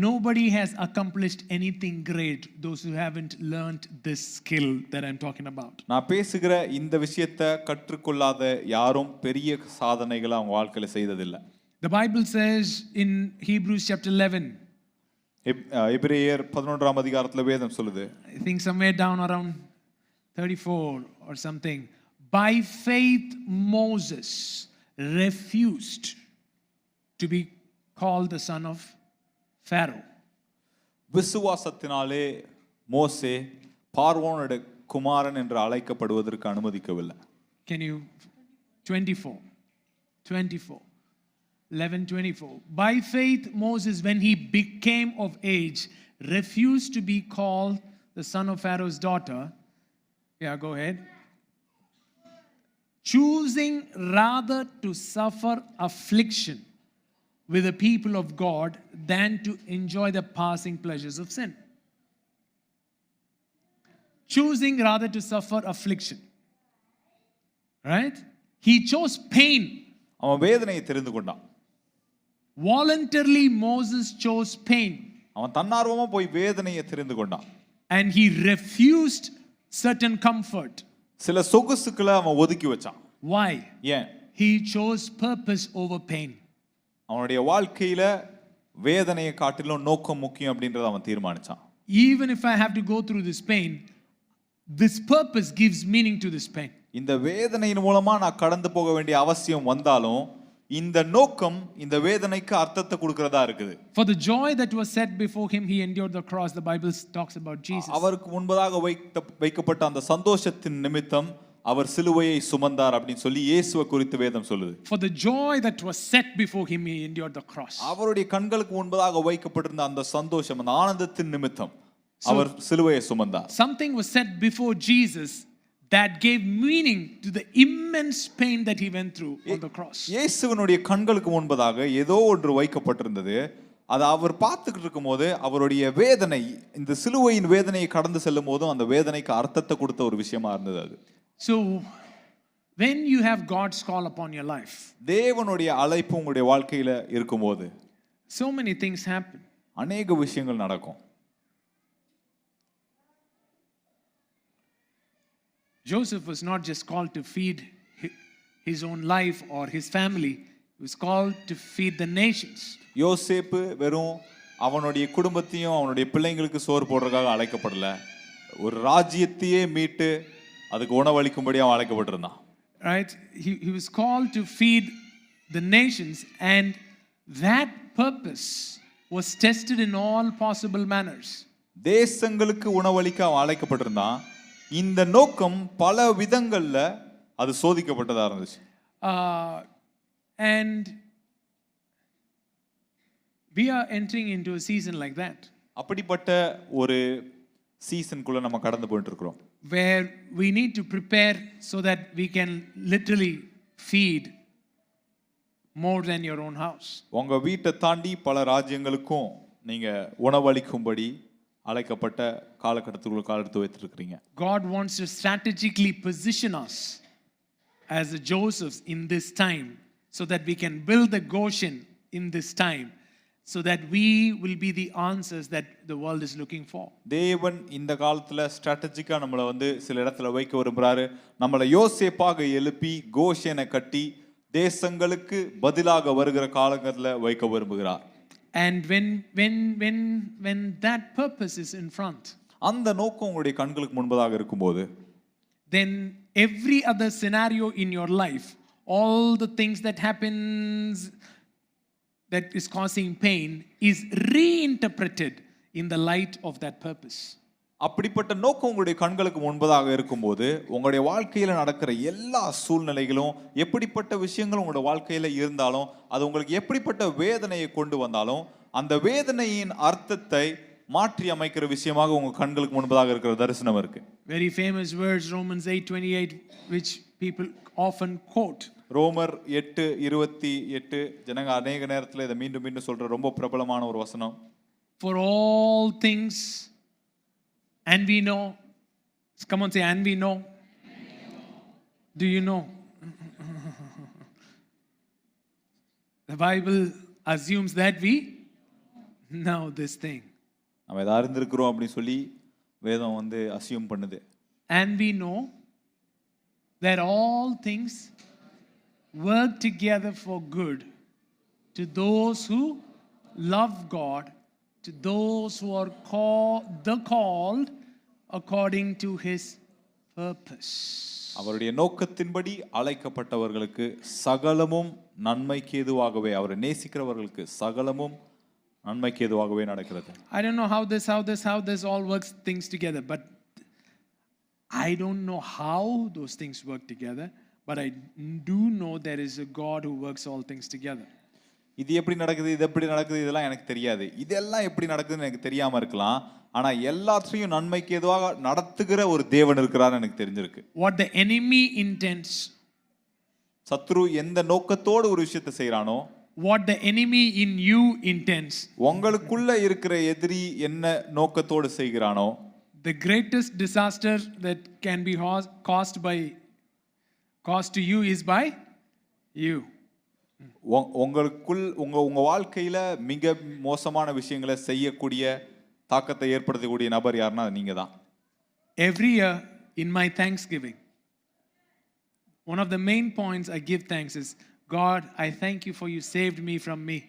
Nobody has accomplished anything great those who haven't learned this skill that I'm talking about. நான் பேசுகிற இந்த விஷயத்தை கற்றுக்கொள்ளாத யாரும் பெரிய சாதனைகளை அவங்க வாழ்க்கையில செய்ததில்லை. The Bible says in Hebrews chapter 11, எபிரேயர் 11ஆம் அதிகாரத்துல வேதம் சொல்லுது, I think somewhere down around 34 or something, by faith Moses refused to be called the son of Pharaoh. விசுவாசத்தினாலே மோசே பார்வோனுடைய குமாரன் என்று அழைக்கப்படுவதற்கு அனுமதிக்கவில்லை. Can you 24 11:24. By faith Moses, when he became of age, refused to be called the son of Pharaoh's daughter. Yeah, go ahead. Choosing rather to suffer affliction with the people of God than to enjoy the passing pleasures of sin. Choosing rather to suffer affliction. Right? He chose pain. அவன் வேதனையை தெரிந்து கொண்டான். Voluntarily Moses chose pain. அவன் தன்னார்வமா போய் வேதனையை தெரிந்து கொண்டான். And he refused certain comfort. சில சொகுசுக்களை அவன் ஒதுக்கி வச்சான். Why? ஏன்? He chose purpose over pain. அவனுடைய வாழ்க்கையில வேதனையை காட்டிலும் நோக்கம் முக்கியம் அப்படின்றத அவன் தீர்மானிச்சான். Even if I have to go through this pain, this purpose gives meaning to this pain. இந்த வேதனையின் மூலமா நான் கடந்து போக வேண்டிய அவசியம் வந்தாலும் இந்த நோக்கம் இந்த வேதனைக்கு அர்த்தத்தை கொடுக்கிறதா இருக்குது. For the joy that was set before him he endured the cross. The Bible talks about Jesus. அவருக்கு முன்பதாக வைக்கப்பட்ட அந்த சந்தோஷத்தின் நிமித்தம் அவர் சிலுவையை சுமந்தார் அப்படின்னு சொல்லி இயேசுவை குறித்து வேதம் சொல்லுது. For the joy that was set before him he endured the cross. அவருடைய கண்களுக்கு முன்பதாக வைக்கப்பட்டிருந்த அந்த சந்தோஷம் அந்த ஆனந்தத்தின் நிமித்தம் அவர் சிலுவையை சுமந்தார். Something was set before Jesus that gave meaning to the immense pain that he went through on the cross. இயேசுவினுடைய கண்களுக்கு முன்பதாக ஏதோ ஒன்று வைக்கப்பட்டிருந்தது. அது அவர் பார்த்துக்கிட்டு இருக்கும்போது அவருடைய வேதனை, இந்த சிலுவையின் வேதனையை கடந்து செல்லும் போதும் அந்த வேதனைக்கு அர்த்தத்தை கொடுத்த ஒரு விஷயமா இருந்தது அது. So when you have God's call upon your life, தேவனுடைய அழைப்பு உங்களுடைய வாழ்க்கையில இருக்கும்போது so many things happen. அநேக விஷயங்கள் நடக்கும். Joseph was not just called to feed his own life or his family. He was called to feed the nations. யோசேப்பு வெறும் அவனுடைய குடும்பத்தையும் அவனுடைய பிள்ளைங்களுக்கு சோறு போடுறதுக்காக அழைக்கப்படல. ஒரு ராஜ்யத்தையே மீட்டு அதுக்கு உணவளிக்கும்படி அவன் அழைக்கப்பட்டிருந்தான். Right? He was called to feed the nations, and that purpose was tested in all possible manners. தேசங்களுக்கு உணவளிக்க அவன் அழைக்கப்பட்டிருந்தான். இந்த நோக்கம் பல விதங்கள்ல அது சோதிக்கப்பட்டதா இருந்துச்சு. And we are entering into a season like that. அப்படிப்பட்ட ஒரு சீசனுக்குள்ள நம்ம கடந்து போயிட்டு இருக்கிறோம். Where we need to prepare so that we can literally feed more than your own house. உங்க வீட்டை தாண்டி பல ராஜ்யங்களுக்கும் நீங்க உணவளிக்கும்படி அழைக்கப்பட்ட காலகட்டத்துக்குள்ள கால் எடுத்து வைத்திருக்கிறீங்க. God wants to strategically position us as a Josephs in this time so that we can build the Goshen in this time, so that we will be the answers that the world is looking for. தேவன் இந்த காலத்துல ஸ்ட்ராட்டஜிக்கா நம்மளை சில இடத்துல வைக்க விரும்புறாரு. நம்மளை யோசேப்பாக எழுப்பி கோஷனை கட்டி தேசங்களுக்கு பதிலாக வருகிற காலங்கள்ல வைக்க விரும்புகிறார். And when that purpose is in front, அந்த நோக்கம் உங்களுடைய கண்களுக்கு முன்பதாக இருக்கும்போது, then every other scenario in your life, all the things that happens that is causing pain is reinterpreted in the light of that purpose. அப்படிப்பட்ட நோக்கம் உங்களுடைய கண்களுக்கு முன்பதாக இருக்கும்போது உங்களுடைய வாழ்க்கையில நடக்கிற எல்லா சூழ்நிலைகளும், எப்படிப்பட்ட விஷயங்கள் உங்களுடைய வாழ்க்கையில இருந்தாலும், அது உங்களுக்கு எப்படிப்பட்ட வேதனையை கொண்டு வந்தாலும், அந்த வேதனையின் அர்த்தத்தை மாற்றி அமைக்கிற விஷயமாக உங்க கண்களுக்கு முன்பதாக இருக்கிற தரிசனம் இருக்கு. Very famous words, Romans 8:28, which people often quote. ரோமர் 8:28 ஜனங்க அநேக நேரத்துல இதை மீண்டும் மீண்டும் சொல்ற ரொம்ப பிரபலமான ஒரு வசனம். For all things, and we know. Come on, say, and we know. Do you know? The Bible assumes that we know this thing. நம்ம இதை அறிந்திருக்கிறோம் அப்படின்னு சொல்லி வேதம் அசியூம் பண்ணுது. And we know that all things work together for good to those who love God, to those who are called according to his purpose. அவருடைய நோக்கத்தின்படி அழைக்கப்பட்டவர்களுக்கு சகலமும் நன்மைக்கு ஏதுவாகவே, அவரை நேசிக்கிறவர்களுக்கு சகலமும் நன்மைக்கு ஏதுவாகவே நடக்கிறது. I don't know how this all works things together, but I don't know how those things work together, but I do know there is a God who works all things together. இது எப்படி நடக்குது, இது எப்படி நடக்குது, இதெல்லாம் எனக்கு தெரியாது. இதெல்லாம் எப்படி நடக்குதுன்னு எனக்கு தெரியாம இருக்கலாம். ஆனா எல்லாத்தையும் நன்மைக்கு ஏதுவாக நடத்துகிற ஒரு தேவன் இருக்கிறார் எனக்கு தெரிஞ்சிருக்கு. What the enemy intends, சத்ரு எந்த நோக்கத்தோடு ஒரு விஷயத்தை செய்றானோ, what the enemy in you intends, உங்களுக்குள்ள இருக்கிற எதிரி என்ன நோக்கத்தோடு செய்கிறானோ, the greatest disaster that can be caused to you is by you. உங்களுக்குள் உங்க வாழ்க்கையில மிக மோசமான விஷயங்களை செய்யக்கூடிய தாக்கத்தை ஏற்படுத்தக்கூடிய நபர் யாருன்னா நீங்க தான். Every year in my Thanksgiving, one of the main points I give thanks is, God, I thank you for you saved me from me.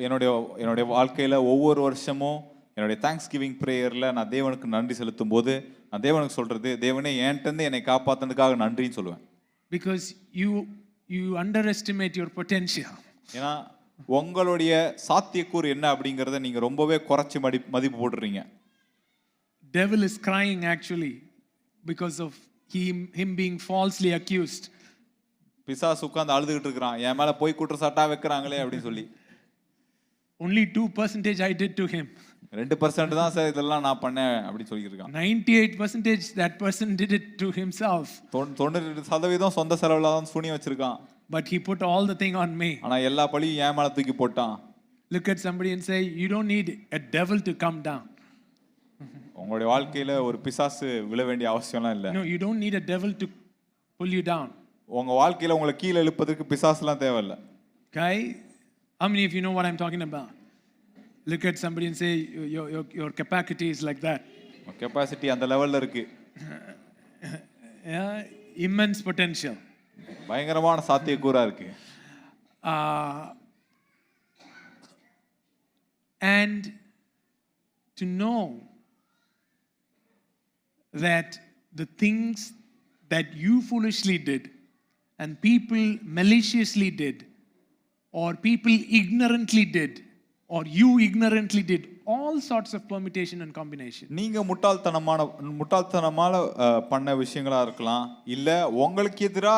என்னுடைய வாழ்க்கையில ஒவ்வொரு வருஷமும் என்னுடைய Thanksgiving பிரேயர்ல நான் தேவனுக்கு நன்றி செலுத்தும் போது நான் தேவனுக்கு சொல்றது, தேவனே என்கிட்ட என்னை காப்பாத்தினதுக்காக நன்றின்னு சொல்லுவேன். Because you underestimate your potential. ஏன்னா உங்களுடைய சாத்தியக்கூறு என்ன அப்படிங்கறத நீங்க ரொம்பவே குறைச்சு மதிப்பு போடுறீங்க. Devil is crying actually because of him being falsely accused. பிசாசு உட்கார்ந்து அழுதுகிட்டு இருக்கான், என் மேல போய் குற்றச்சாட்டா வைக்கறாங்களே அப்படி சொல்லி. only 2% I did to him. 2% தான் சார் இதெல்லாம் நான் பண்ணேன் அப்படி சொல்லியிருக்கான். 98% that person did it to himself. 92% சொந்த செலவுல தான் சூனியம் வச்சிருக்கான். But he put all the thing on me. ஆனா எல்லா பழியும் என் மேல தூக்கி போட்டான். Look at somebody and say, you don't need a devil to come down. உங்களுடைய வாழ்க்கையில ஒரு பிசாசு விழ வேண்டிய அவசியம்லாம் இல்ல. No, you don't need a devil to pull you down. உங்க வாழ்க்கையில உங்களை கீழ இழுப்பதற்கு பிசாசுலாம் தேவையில்ல. Okay? How many of you know what I'm talking about? Look at somebody and say, your capacity is like that. Capacity அந்த லெவல்ல இருக்கு. Yeah, immense potential. பயங்கரமான சாத்தியக்கூறா இருக்கு. And to know that the things that you foolishly did and people maliciously did or people ignorantly did or you ignorantly did all sorts of permutation and combination. நீங்க முட்டாள்தனமான பண்ண விஷயங்களா இருக்கலாம், இல்ல உங்களுக்கு எதிரா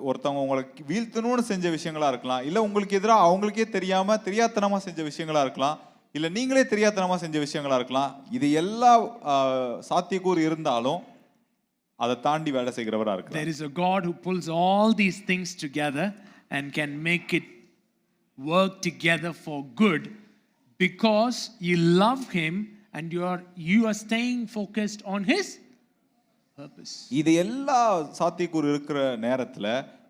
ஒருத்தவங்க உங்களுக்கு வீழ்த்தணும்னு செஞ்ச விஷயங்களா இருக்கலாம், இல்ல உங்களுக்கு எதிரா அவங்களுக்கே தெரியாம தெரியாத்தனமா செஞ்ச விஷயங்களா இருக்கலாம், இல்ல நீங்களே தெரியாத்தனமா செஞ்ச விஷயங்களா இருக்கலாம். இது எல்லா சாத்தியக்கூறு இருந்தாலும் அதை தாண்டி வேலை செய்கிறவரா இருக்கு. There is a God who pulls all these things together and can make it work together for good because you love him and you are staying focused on his purpose. இது எல்லா சாத்தியக்கூறு இருக்கிற நேரத்துல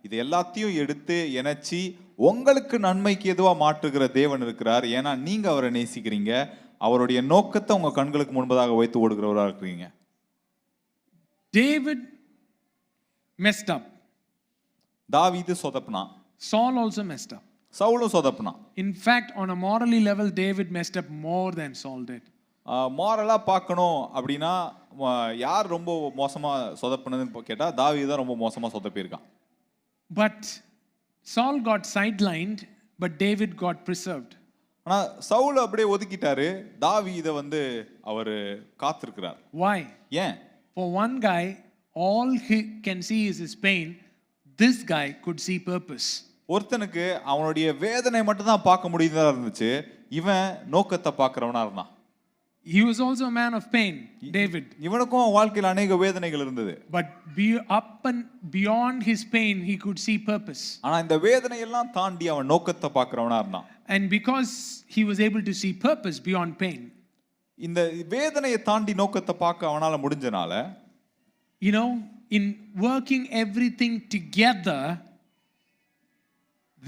இது எல்லாத்தையும் எடுத்து இணைச்சி உங்களுக்கு நன்மைக்கு எதுவா மாற்றுகிற தேவன் இருக்கிறார். ஏன்னா நீங்க அவரை நேசிக்கிறீங்க, அவருடைய நோக்கத்தை உங்க கண்களுக்கு முன்பதாக வைத்து ஓடுகிறவரா இருக்கிறீங்க. David messed up. தாவீது சொதப்பினான். Saul also messed up. சவுலும் சொதப்பினான். In fact, on a morally level, David messed up more than Saul did. மாரலா பார்க்கணும் அப்படின்னா யார் ரொம்ப மோசமா சொதப்பினதுன்னு கேட்டா தாவீது தான் ரொம்ப மோசமா சொதப்பியிருக்கான். But Saul got sidelined, but David got preserved. ஆனா சவுல் அப்படியே ஒதுக்கிட்டாரு, தாவீதை அவர் காத்திருக்கிறார். Why? ஏன்? For one guy, all he can see is his pain. This guy could see purpose. ஒருத்தனுக்கு அவனுடைய வேதனை மட்டும் தான் பார்க்க முடியுதா இருந்துச்சு, இவன் நோக்கத்தை பார்க்கிறவனா இருந்தான். He was also a man of pain, David. இவனுக்கும் வாழ்க்கையில் அநேக வேதனைகள் இருந்தது. But up and beyond his pain, he could see purpose. ஆனா இந்த வேதனை எல்லாம் தாண்டி அவன் நோக்கத்தை பார்க்கிறவனா இருந்தான். And because he was able to see purpose beyond pain, இந்த வேதனையை தாண்டி நோக்கத்தை பார்க்க அவனால முடிஞ்சனால, you know, in working everything together,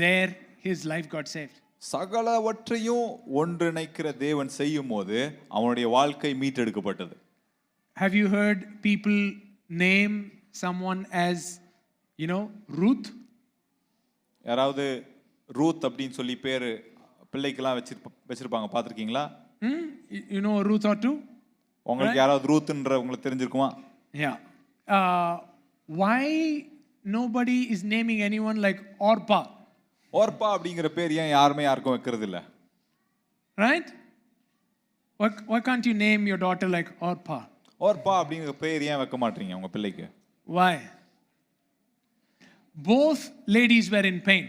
there his life got saved. சகலவற்றையும் ஒன்றிணைக்கிற தேவன் செய்யும் போது அவனுடைய வாழ்க்கை மீட்டெடுக்கப்பட்டது. Have you heard people name someone as, you know, Ruth? யாராவது ரூத் அப்படின்னு சொல்லி பேரு பிள்ளைக்கெல்லாம் வச்சிருப்பாங்க, பார்த்திருக்கீங்களா? You know Ruth or two? உங்களுக்கு யாராவது ரூத்ன்ற உங்களுக்கு தெரிஞ்சிருக்குமா? Yeah. Why nobody is naming anyone like Orpah? ஓர்பா அப்படிங்கிற பேர் ஏன் யாருக்கும் வைக்கிறது இல்ல? Right? Why can't you name your daughter like Orpah? ஓர்பா அப்படிங்கிற பேர் ஏன் வைக்க மாட்டீங்க உங்க பிள்ளைக்கு? Why? Both ladies were in pain.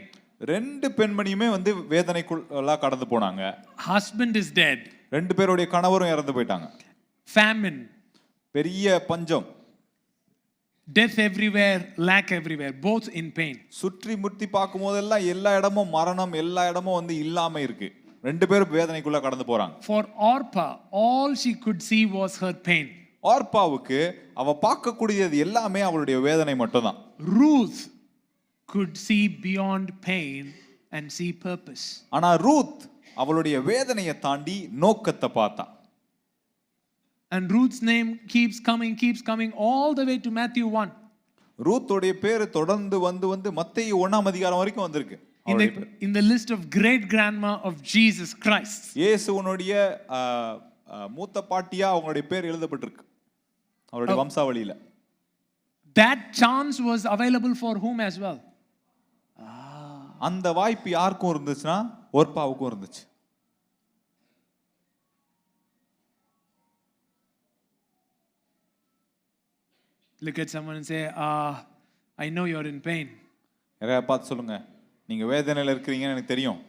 ரெண்டு பெண்மணியுமே வேதனைக்குள்ள கடந்து போனாங்க. Husband is dead. ரெண்டு பேருடைய கணவரும் இறந்து போயிட்டாங்க. Famine. பெரிய பஞ்சம். Death everywhere, lack everywhere, both in pain. சுற்றி முற்றி பார்க்கும் போதெல்லாம் எல்லா இடமும் மரணம், எல்லா இடமும் இல்லாம இருக்கு. ரெண்டு பேரும் வேதனைக்குள்ள கடந்து போறாங்க. For Orpah, all she could see was her pain. ஆர்பாவுக்கு அவ பார்க்கக்கூடியது எல்லாமே அவளுடைய வேதனை மட்டும்தான். Ruth could see beyond pain and see purpose. ஆனா ரூத் அவளுடைய வேதனையை தாண்டி நோக்கத்தை பார்த்தா. And Ruth's name keeps coming all the way to Matthew 1. ரூத்தோடைய பேரு தொடர்ந்து வந்து மத்தேயு 1ஆம் அதிகாரம் வரைக்கும் வந்திருக்கு. In the list of great grandma of Jesus Christ. இயேசுவினுடைய மூத்த பாட்டியா அவங்களுடைய பேர் எழுதப்பட்டிருக்கு அவருடைய வம்சாவளியில. That chance was available for whom as well? அந்த வாய்ப்பு யாருக்கும் இருந்துச்சுன்னா ஓர்பாவுக்கும் இருந்துச்சு. Look at someone and say, I know you're in pain. யாரையா பார்த்து சொல்லுங்க, நீங்க வேதனையில இருக்கீங்கன்னு எனக்கு தெரியும்.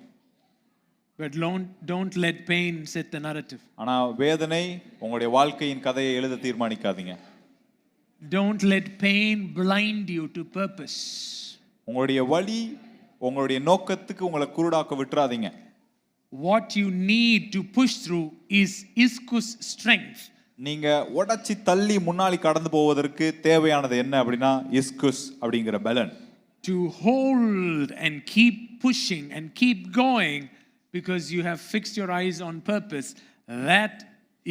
But don't let pain set the narrative. ஆனா வேதனை உங்களுடைய வாழ்க்கையின் கதையை எழுத தீர்மானிக்காதீங்க. Don't let pain blind you to purpose. உங்களுடைய வலி உங்களுடைய நோக்கத்துக்கு உங்களை குருடாக்க விட்டுறாதீங்க. What you need to push through is Iskus strength. நீங்க உடைச்சி தள்ளி முன்னாடி கடந்து போவதற்கு தேவையானது என்ன அப்படின்னா இஸ்குஸ் அப்படிங்கிற பலன். To hold and keep pushing and keep going because you have fixed your eyes on purpose. That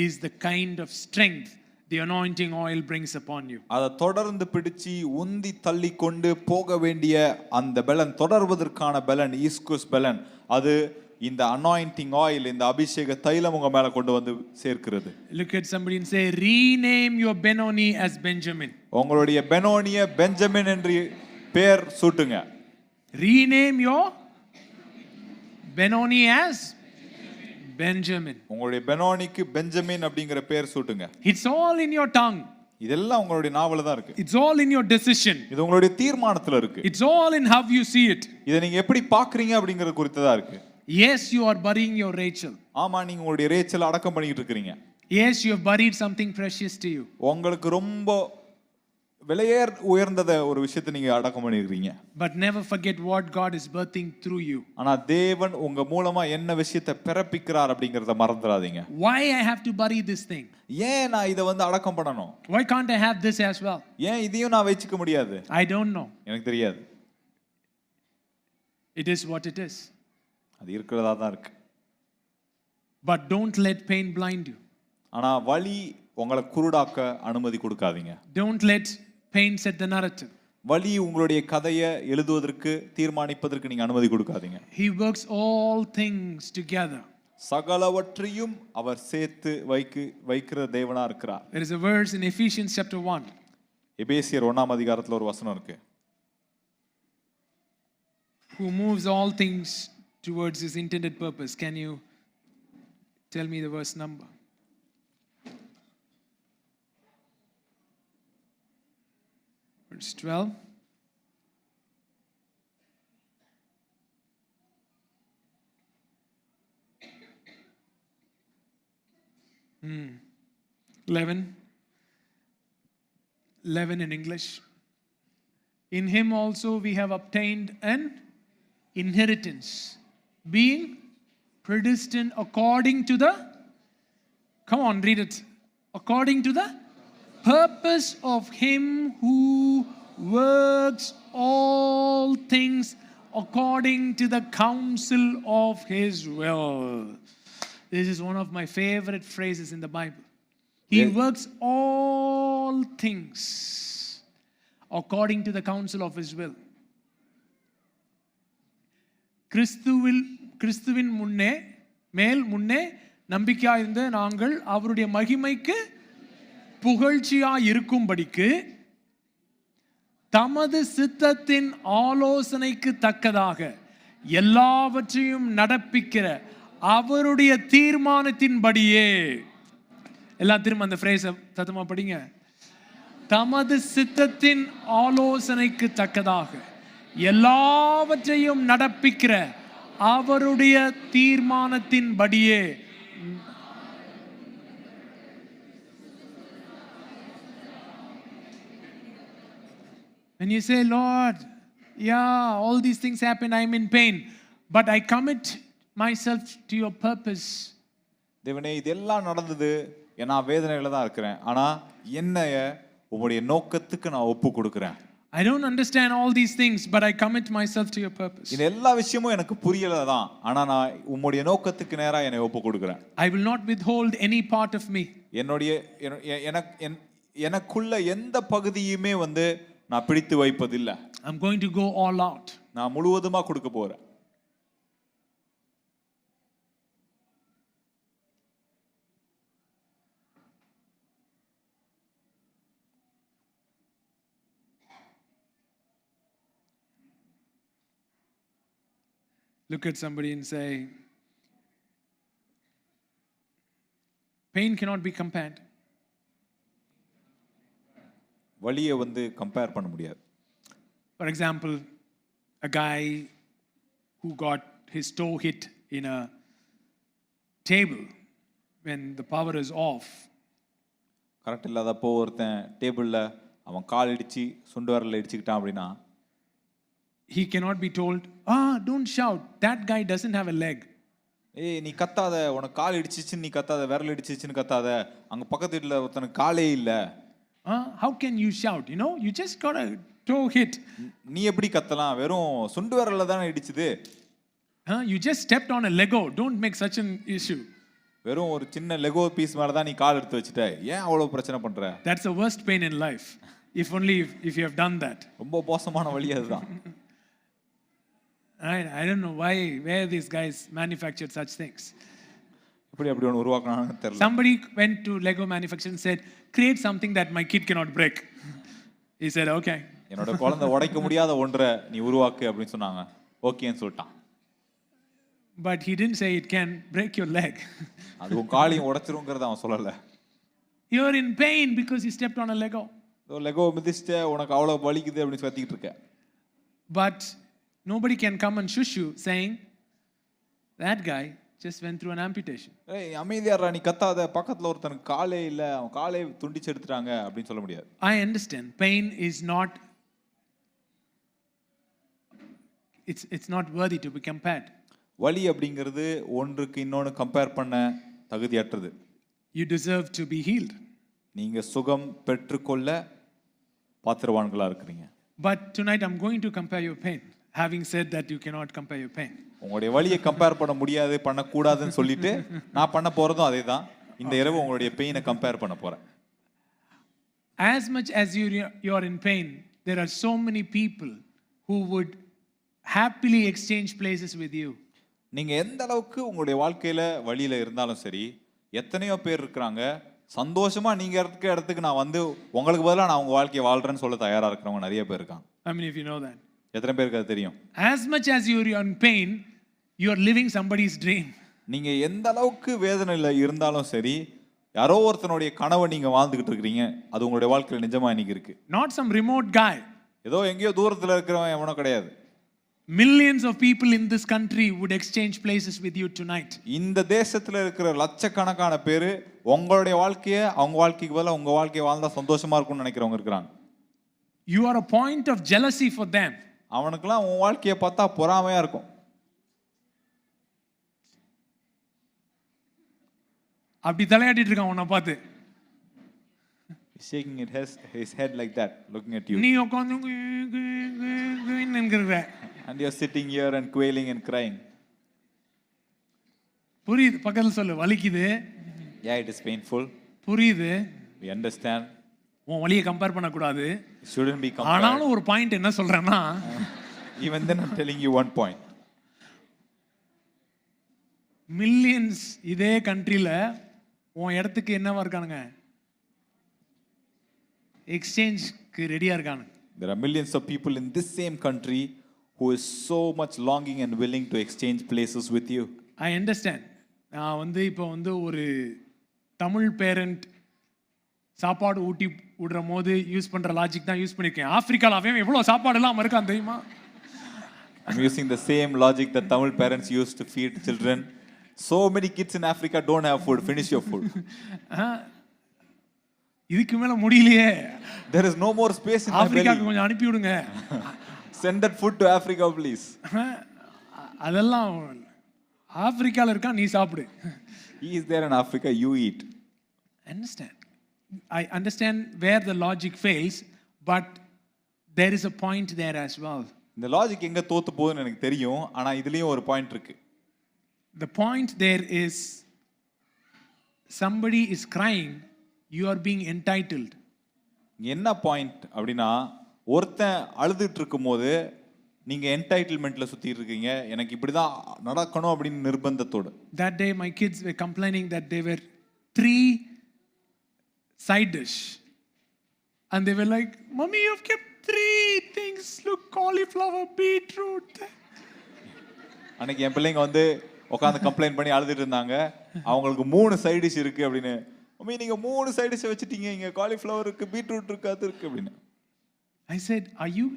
is the kind of strength the anointing oil brings upon you. அதை தொடர்ந்து பிடிச்சி உந்தி தள்ளி கொண்டு போக வேண்டிய அந்த பலன், தொடர்வதற்கான பலன் இஸ்குஸ் பலன், அது இந்த அனாயிண்டிங் ஆயில், இந்த அபிஷேக தைலம் உங்க மேல கொண்டு வந்து சேர்க்கிறது. Look at somebody and say, rename your Benoni as Benjamin. உங்களுடைய பெனோனிய பெஞ்சமின் என்று பெயர் சூட்டுங்க. Rename your Benoni as Benjamin. உங்களுடைய பெனோனிக்கு பெஞ்சமின் அப்படிங்கிற பெயர் சூட்டுங்க. It's all in your tongue. இதெல்லாம் உங்களுடைய நாவல தான் இருக்கு. It's all in your decision. இது உங்களுடைய தீர்மானத்துல இருக்கு. It's all in how you see it. இதை நீங்க எப்படி பார்க்கறீங்க அப்படிங்கறது குறித்து தான் இருக்கு. Yes, you are burying your Rachel. ஆமா, நீங்க உங்களுடைய ரேச்சல் அடக்கம் பண்ணிட்டு இருக்கீங்க. Yes, you have buried something precious to you. உங்களுக்கு ரொம்ப விலையேற உயர்ந்தத ஒரு விஷயத்தை நீங்க அடக்கம் பண்ணிருக்கீங்க. But never forget what God is birthing through you. ஆனா தேவன் உங்க மூலமா என்ன விஷயத்தை பிறப்பிக்கிறார் அப்படிங்கறத மறந்துடாதீங்க. Why I have to bury this thing? ஏன் நான் இத வந்து அடக்கம் பண்ணனும்? Why can't I have this as well? ஏன் இதையும் நான் வெச்சுக்க முடியாது? I don't know. எனக்கு தெரியாது. It is what it is. அது இருக்கிறதா தான் இருக்கு. But don't let pain blind you. ஆனா வலி உங்களை குருடாக்க அனுமதி கொடுக்காதீங்க. Don't let pain set the narrative. வலி உங்களுடைய கதையை எழுதுவதற்கு தீர்மானிப்பதற்கு நீங்க அனுமதி கொடுக்காதீங்க. He works all things together. சகலவற்றையும் அவர் சேர்த்து வைக்கிற தேவனா இருக்கிறார். There is a verse in Ephesians chapter 1. எபேசியர் 1ஆம் அதிகாரத்துல ஒரு வசனம் இருக்கு. Who moves all things towards his intended purpose. Can you tell me the verse number? Verse 12. Hmm. 11 in English. In him also we have obtained an inheritance, being predestined according to the, come on, read it, according to the purpose of him who works all things according to the counsel of his will. This is one of my favorite phrases in the Bible. He works all things according to the counsel of his will. கிறிஸ்துவின் முன்னே நம்பிக்கையாயிருந்த நாங்கள் அவருடைய மகிமைக்கு புகழ்ச்சியாய் இருக்கும்படிக்கு தமது சித்தத்தின் ஆலோசனைக்கு தக்கதாக எல்லாவற்றையும் நடப்பிக்கிற அவருடைய தீர்மானத்தின்படியே, எல்லாத்திலும் அந்த ஃப்ரேஸை சத்தமா படிங்க. தமது சித்தத்தின் ஆலோசனைக்கு தக்கதாக எல்லாவற்றையும் நடப்பிக்கிற அவருடைய தீர்மானத்தின்படியே. When you say, Lord, yeah, all these things happen, I'm in pain, but I commit myself to your purpose. தேவனே, இதெல்லாம் நடந்தது, நான் வேதனையில தான் இருக்கிறேன், ஆனா என்னைய உம்முடைய நோக்கத்துக்கு நான் ஒப்பு கொடுக்கிறேன். I don't understand all these things, but I commit myself to your purpose. இந்த எல்லா விஷயமும் எனக்கு புரியல தான், ஆனா நான் உம்முடைய நோக்கத்துக்கு நேரா என்னை ஒப்பு கொடுக்கிறேன். I will not withhold any part of me. எனக்குள்ள எந்த பகுதியுமே வந்து நான் பிடித்து வைப்பதில்ல. I'm going to go all out. நான் முழுவதுமா கொடுக்க போறேன். Look at somebody and say, pain cannot be compared. வலியை வந்து கம்பேர் பண்ண முடியாது. For example, a guy who got his toe hit in a table when the power is off. Correct இல்லாதப்போ ஒருத்தன் டேபிளில் அவன் கால் இடிச்சு சுண்டு வரல இடிச்சுக்கிட்டான் அப்படின்னா He cannot be told, don't shout, that guy doesn't have a leg. ஏய் நீ கத்தாத, உனக்கு கால் இடிச்சிச்சுன்னு நீ கத்தாத, விரல் இடிச்சிச்சுன்னு கத்தாத, அங்கே பக்கத்து வீட்டில் ஒருத்தனுக்கு காலே இல்லை. How can you shout? You just got a toe hit. நீ எப்படி கத்தலாம், வெறும் சுண்டு விரல்ல தானே இடிச்சுது. You just stepped on a Lego, don't make such an issue. வெறும் ஒரு சின்ன லெகோ பீஸ் மேல தான் நீ கால் எடுத்து வச்சிட்ட, ஏன் அவ்வளவு பிரச்சனை பண்ற? That's the worst pain in life, if only if you have done that. ரொம்ப மோசமான வழி அதுதான். I don't know where these guys manufactured such things. எப்படி அப்படி ஒன்று உருவாக்குனாங்கன்னு தெரியல. Somebody went to Lego manufacturer and said, create something that my kid cannot break. He said, okay. என்னோட குழந்தை உடைக்க முடியாத ஒன்றை நீ உருவாக்கு அப்படின்னு சொன்னாங்க. ஓகேன்னு சொல்லிட்டான். But he didn't say it can break your leg. அது உன் காலையும் உடைச்சிருங்கிறத அவன் சொல்லல. You're in pain because you stepped on a Lego. Lego மிதிச்சிட்ட, உனக்கு அவ்வளவு வலிக்குது அப்படின்னு கத்திக்கிட்டு இருக்க. But nobody can come and shush you saying, that guy just went through an amputation. ஏய் அமைதியாரா, நீ கத்தாத, பக்கத்துல ஒருத்தனுக்கு காலே இல்ல, அவன் காலே துண்டிச்சு எடுத்துட்டாங்க அப்படின்னு சொல்ல முடியாது. I understand pain is not, it's not worthy to be compared. வலி அப்படிங்கிறது ஒன்றுக்கு இன்னொன்று கம்பேர் பண்ண தகுதியற்றது. You deserve to be healed. நீங்க சுகம் பெற்றுக்கொள்ள பாத்திரவான்களா இருக்கிறீங்க. But tonight I'm going to compare your pain, having said that you cannot compare your pain. உங்களுடைய வலியை கம்பேர் பண்ண முடியாது, பண்ணக்கூடாதுன்னு சொல்லிட்டு நான் பண்ண போறதும் அதே தான். இந்த இரவு உங்களுடைய பெயினை கம்பேர் பண்ண போறேன். As much as you are in pain, there are so many people who would happily exchange places with you. நீங்க எந்த அளவுக்கு உங்களுடைய வாழ்க்கையில வழியில இருந்தாலும் சரி, எத்தனையோ பேர் இருக்கிறாங்க சந்தோஷமா நீங்க இருக்க இடத்துக்கு நான் வந்து உங்களுக்கு பதிலாக நான் உங்க வாழ்க்கையை வாழ்றேன்னு சொல்ல தயாரா இருக்கிறவங்க நிறைய பேர் இருக்காங்க. How many of you know that? எத்தனை பேருக்கு அது தெரியும்? As much as you are in pain, you are living somebody's dream. நீங்க எந்த அளவுக்கு வேதனையில இருந்தாலும் சரி, யாரோ ஒருத்தனுடைய கனவை நீங்க வாழ்ந்துகிட்டு இருக்கீங்க. அது உங்களுடைய வாழ்க்கையில நிஜமா இன்னைக்கு இருக்கு. Not some remote guy. ஏதோ எங்கேயோ தூரத்துல இருக்கிறவன் எவனோ கிடையாது. Millions of people in this country would exchange places with you tonight. இந்த தேசத்துல இருக்கிற லட்சக்கணக்கான பேரு உங்களுடைய வாழ்க்கையை அவங்க வாழ்க்கைக்கு பதிலா உங்க வாழ்க்கையை வாழ்ந்தா சந்தோஷமா இருக்கும்னு நினைக்கிறவங்க இருக்கிறாங்க. You are a point of jealousy for them. அவனுக்குலாம் உன் வாழ்க்கையை பார்த்தா பொறாமையா இருக்கும். அப்படி தலையாட்டிட்டு இருக்கான் உன்னை பார்த்து. Shaking his head like that, looking at you. நீ உட்கார்ந்து என்கிற. And you're sitting here and quailing and crying. புரியுது, பக்கத்துல சொல்லு, வலிக்குது. Yeah, it is painful. புரியுது. We understand. உன் வலியை கம்பேர் பண்ணக்கூடாது. It shouldn't be compared. ஆனாலும் ஒரு பாயிண்ட் என்ன சொல்றேன்னா, Even then I'm telling you one point. Millions இதே கண்ட்ரில உன் இடத்துக்கு என்னவா இருக்கானுங்க? எக்ஸ்சேஞ்ச்க்கு ரெடியா இருக்கானுங்க. There are millions of people in this same country who is so much longing and willing to exchange places with you. I understand. நான் இப்போ ஒரு தமிழ் பேரண்ட் சாப்பாடு ஊட்டி விடுற போது யூஸ் பண்ற லாஜிக் தான் யூஸ் பண்ணிருக்கேன். ஆப்பிரிக்கால அவன் எவ்வளவு சாப்பாடு எல்லாம் இருக்கான் தெரியுமா? I'm using the same logic that Tamil parents use to feed children. So many kids in Africa don't have food. Finish your food. இதுக்கு மேல முடியலையே. There is no more space in my belly. ஆப்பிரிக்காக்கு கொஞ்சம் அனுப்பி விடுங்க. Send that food to Africa, please. அதெல்லாம் ஆப்பிரிக்கால இருக்கா, நீ சாப்பிடு. He is there in Africa, you eat. I understand where the logic fails, but there is a point there as well. இந்த logic எங்க தோத்து போகுதுன்னு எனக்கு தெரியும், ஆனா இதுலயும் ஒரு பாயிண்ட் இருக்கு. The point there is somebody is crying, you are being entitled. என்ன பாயிண்ட் அப்படின்னா, ஒருத்தன் அழுதுட்டு இருக்கும்போது நீங்க என்டைட்டில்மெண்ட்ல சுத்தி இருக்கீங்க, எனக்கு இப்படிதான் நடக்கணும் அப்படின்னு நிர்பந்தத்தோடு. That day my kids were complaining that they were 3 side dish and they were like, "Mommy, you've kept 3 things, look, cauliflower, beetroot." அன்னைக்கு என் பிள்ளைங்க உட்காந்து கம்ப்ளைண்ட் பண்ணி அழுதுட்டு இருந்தாங்க. அவங்களுக்கு 3 சைட் டிஷ் இருக்கு அப்படின்னு. மம்மி நீங்க 3 சைட் டிஷ் வச்சிட்டீங்க, இங்க காலிஃப்ளவர் இருக்கு, பீட்ரூட் இருக்கு, அது இருக்கு அப்படின்னு. I said, "Are you